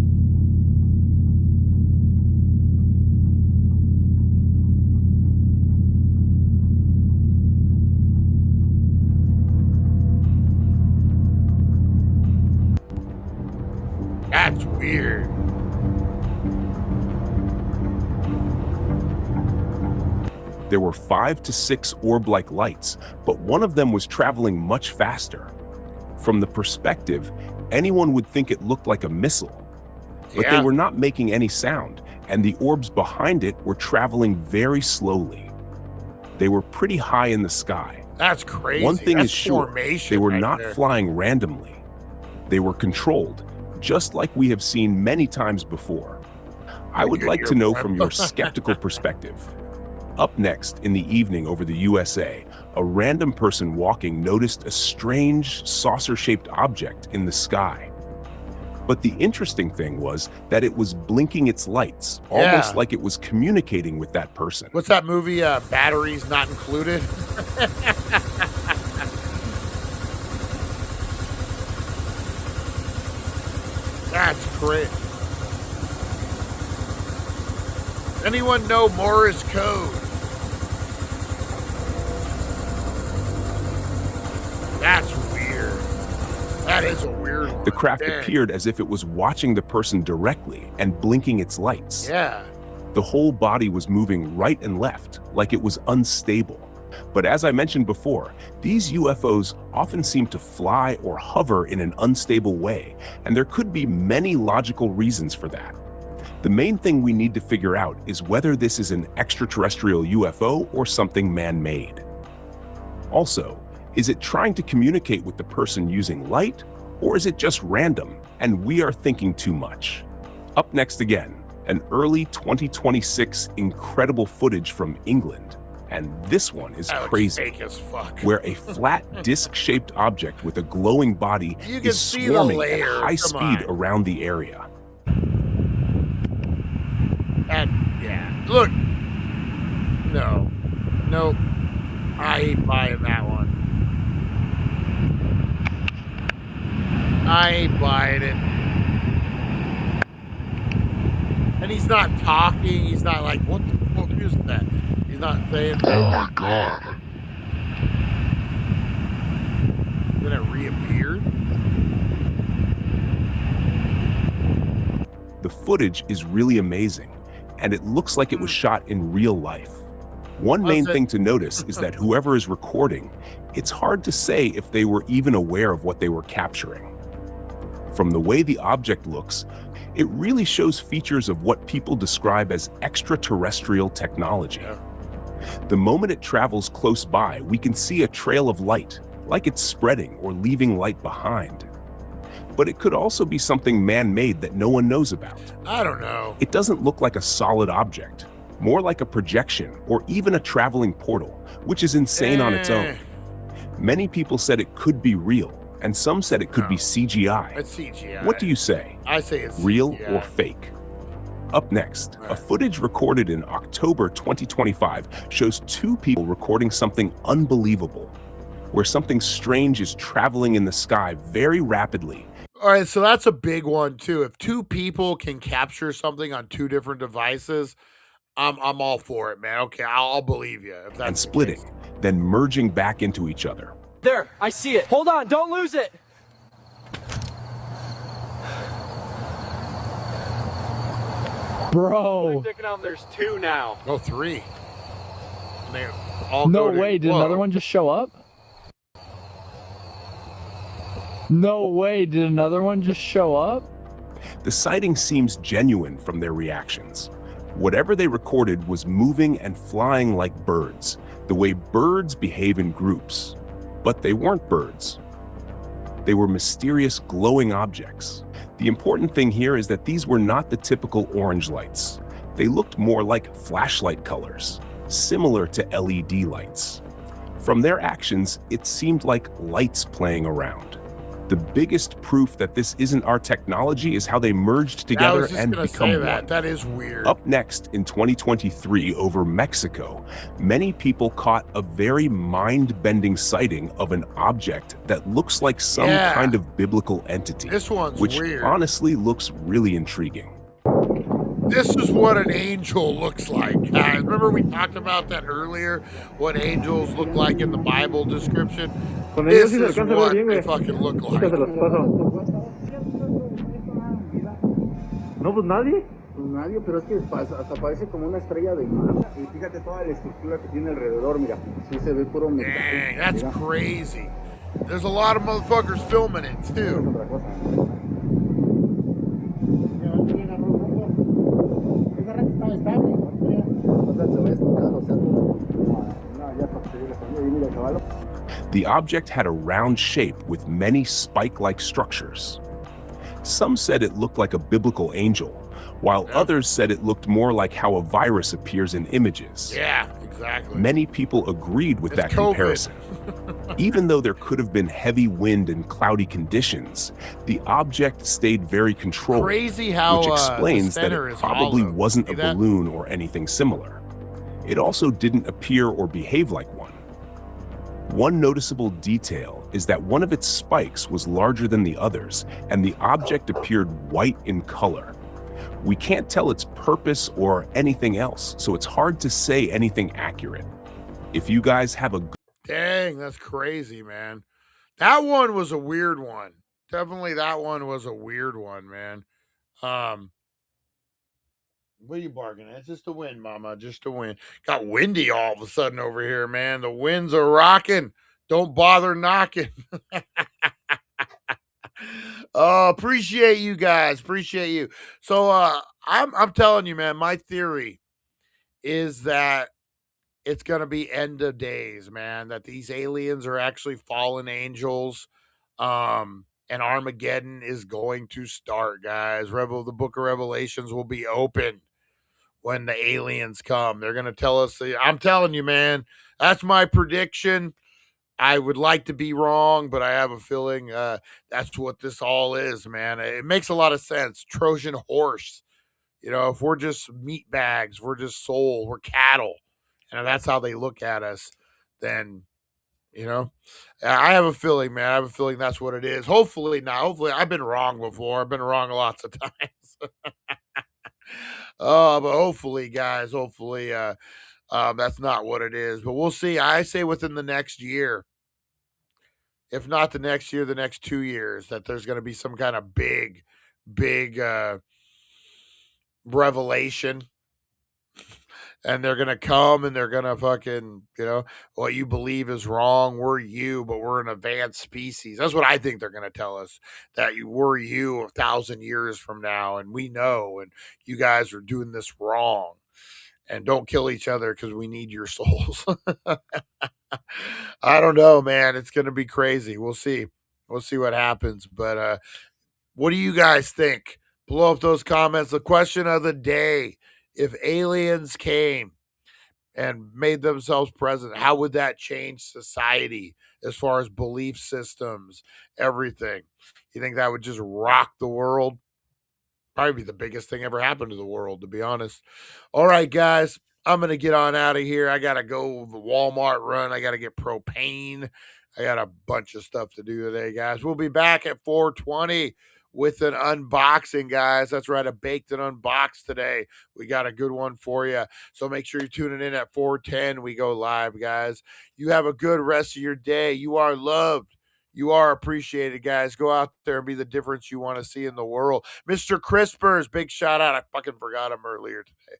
Speaker 1: That's weird.
Speaker 10: There were 5 to 6 orb-like lights, but one of them was traveling much faster. From the perspective, anyone would think it looked like a missile. But they were not making any sound, and the orbs behind it were traveling very slowly. They were pretty high in the sky.
Speaker 1: That's crazy.
Speaker 10: One thing
Speaker 1: That's
Speaker 10: is sure, they were not flying randomly. They were controlled, just like we have seen many times before. I would like to know from your skeptical perspective. Up next, in the evening over the USA, a random person walking noticed a strange saucer-shaped object in the sky. But the interesting thing was that it was blinking its lights, almost like it was communicating with that person.
Speaker 1: What's that movie, Batteries Not Included? That's great. Anyone know Morse code? That's weird. That is a weird one.
Speaker 10: The craft appeared as if it was watching the person directly and blinking its lights.
Speaker 1: Yeah.
Speaker 10: The whole body was moving right and left, like it was unstable. But as I mentioned before, these UFOs often seem to fly or hover in an unstable way, and there could be many logical reasons for that. The main thing we need to figure out is whether this is an extraterrestrial UFO or something man-made. Also, is it trying to communicate with the person using light, or is it just random and we are thinking too much? Up next again, an early 2026 incredible footage from England. And this one is crazy,
Speaker 1: fake as fuck.
Speaker 10: where a flat disc-shaped object with a glowing body is swarming at high speed around the area.
Speaker 1: And yeah, look. No. Nope. I ain't buying that one. I ain't buying it. And he's not talking. He's not like, what the fuck is that? He's not saying, oh my God. Then it reappeared.
Speaker 10: The footage is really amazing, and it looks like it was shot in real life. One main thing to notice is that whoever is recording, it's hard to say if they were even aware of what they were capturing. From the way the object looks, it really shows features of what people describe as extraterrestrial technology. The moment it travels close by, we can see a trail of light, like it's spreading or leaving light behind. But it could also be something man-made that no one knows about.
Speaker 1: I don't know.
Speaker 10: It doesn't look like a solid object, more like a projection or even a traveling portal, which is insane on its own. Many people said it could be real, and some said it could be CGI.
Speaker 1: It's CGI.
Speaker 10: What do you say?
Speaker 1: I say it's
Speaker 10: real
Speaker 1: CGI.
Speaker 10: or fake? Up next, a footage recorded in October 2025 shows two people recording something unbelievable, where something strange is traveling in the sky very rapidly.
Speaker 1: All right, so that's a big one too. If two people can capture something on two different devices, I'm all for it, man. Okay, I'll believe you if that's
Speaker 10: and splitting, then merging back into each other.
Speaker 2: There, I see it. Hold on, don't lose it.
Speaker 11: Bro.
Speaker 2: There's two now.
Speaker 1: Oh, three. And they all
Speaker 11: No
Speaker 1: go to,
Speaker 11: way, did another one just show up? No way, did another one just show up?
Speaker 10: The sighting seems genuine from their reactions. Whatever they recorded was moving and flying like birds, the way birds behave in groups. But they weren't birds. They were mysterious glowing objects. The important thing here is that these were not the typical orange lights. They looked more like flashlight colors, similar to LED lights. From their actions, it seemed like lights playing around. The biggest proof that this isn't our technology is how they merged together and become one.
Speaker 1: That is weird.
Speaker 10: Up next in 2023 over Mexico, many people caught a very mind-bending sighting of an object that looks like some kind of biblical entity.
Speaker 1: This one's
Speaker 10: which
Speaker 1: weird.
Speaker 10: Honestly looks really intriguing.
Speaker 1: This is what an angel looks like, guys. Remember we talked about that earlier, what angels look like in the Bible description? This is what they fucking look like.
Speaker 2: No, pues nadie.
Speaker 11: Pues nadie, pero es que hasta parece como una estrella de mar. Y fíjate toda la estructura que tiene alrededor, mira. Sí se ve puro metal.
Speaker 1: Dang, that's crazy. There's a lot of motherfuckers filming it, too.
Speaker 10: The object had a round shape with many spike-like structures. Some said it looked like a biblical angel, while others said it looked more like how a virus appears in images.
Speaker 1: Yeah, exactly.
Speaker 10: Many people agreed with that comparison. Even though there could have been heavy wind and cloudy conditions, the object stayed very controlled,
Speaker 1: Crazy how,
Speaker 10: which explains
Speaker 1: the
Speaker 10: that
Speaker 1: center
Speaker 10: it
Speaker 1: is
Speaker 10: probably
Speaker 1: hollow.
Speaker 10: wasn't
Speaker 1: See
Speaker 10: a
Speaker 1: that?
Speaker 10: balloon or anything similar. It also didn't appear or behave like one. One noticeable detail is that one of its spikes was larger than the others, and the object appeared white in color. We can't tell its purpose or anything else, so it's hard to say anything accurate. If you guys have a...
Speaker 1: Dang, that's crazy, man. That one was a weird one. Definitely that one was a weird one, man. What are you barking at? It's just the wind, mama. Just the wind. Got windy all of a sudden over here, man. The winds are rocking. Don't bother knocking. Appreciate you guys. Appreciate you. So I'm telling you, man, my theory is that it's gonna be end of days, man. That these aliens are actually fallen angels. And Armageddon is going to start, guys. The book of Revelations will be open when the aliens come. They're going to tell us, I'm telling you, man, that's my prediction. I would like to be wrong, but I have a feeling that's what this all is, man. It makes a lot of sense. Trojan horse. You know, if we're just meat bags, we're just soul, we're cattle, and if that's how they look at us, then, you know, I have a feeling, man. I have a feeling that's what it is. Hopefully not. Hopefully, I've been wrong before. I've been wrong lots of times. But hopefully, guys, hopefully that's not what it is. But we'll see. I say within the next year, if not the next year, the next 2 years, that there's going to be some kind of big revelation. And they're going to come and they're going to fucking, you know, what you believe is wrong. We're you, but we're an advanced species. That's what I think they're going to tell us, that we're you 1,000 years from now. And we know, and you guys are doing this wrong. And don't kill each other because we need your souls. I don't know, man. It's going to be crazy. We'll see. We'll see what happens. But what do you guys think? Blow up those comments. The question of the day: if aliens came and made themselves present, how would that change society as far as belief systems, everything? You think that would just rock the world? Probably be the biggest thing ever happened to the world, to be honest. All right, guys, I'm going to get on out of here. I got to go the Walmart run. I got to get propane. I got a bunch of stuff to do today, guys. We'll be back at 4:20 with an unboxing, guys. That's right, a baked and unboxed today. We got a good one for you. So make sure you're tuning in at 4:10. We go live, guys. You have a good rest of your day. You are loved. You are appreciated, guys. Go out there and be the difference you want to see in the world. Mr. Crispers, big shout out. I fucking forgot him earlier today.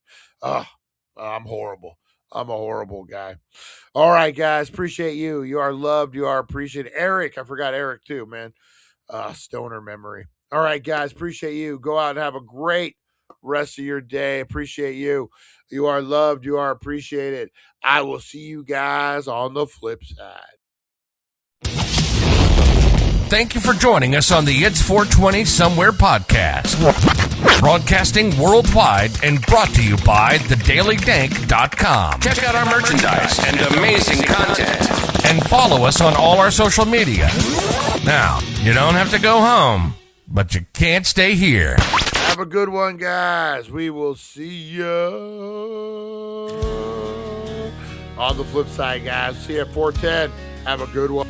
Speaker 1: I'm horrible. I'm a horrible guy. All right, guys. Appreciate you. You are loved. You are appreciated. Eric, I forgot Eric too, man. Stoner memory. All right, guys. Appreciate you. Go out and have a great rest of your day. Appreciate you. You are loved. You are appreciated. I will see you guys on the flip side.
Speaker 12: Thank you for joining us on the It's 420 Somewhere podcast. Broadcasting worldwide and brought to you by thedailydank.com. Check out our merchandise and amazing content. And follow us on all our social media. Now, you don't have to go home, but you can't stay here.
Speaker 1: Have a good one, guys. We will see you on the flip side, guys. See you at 410. Have a good one.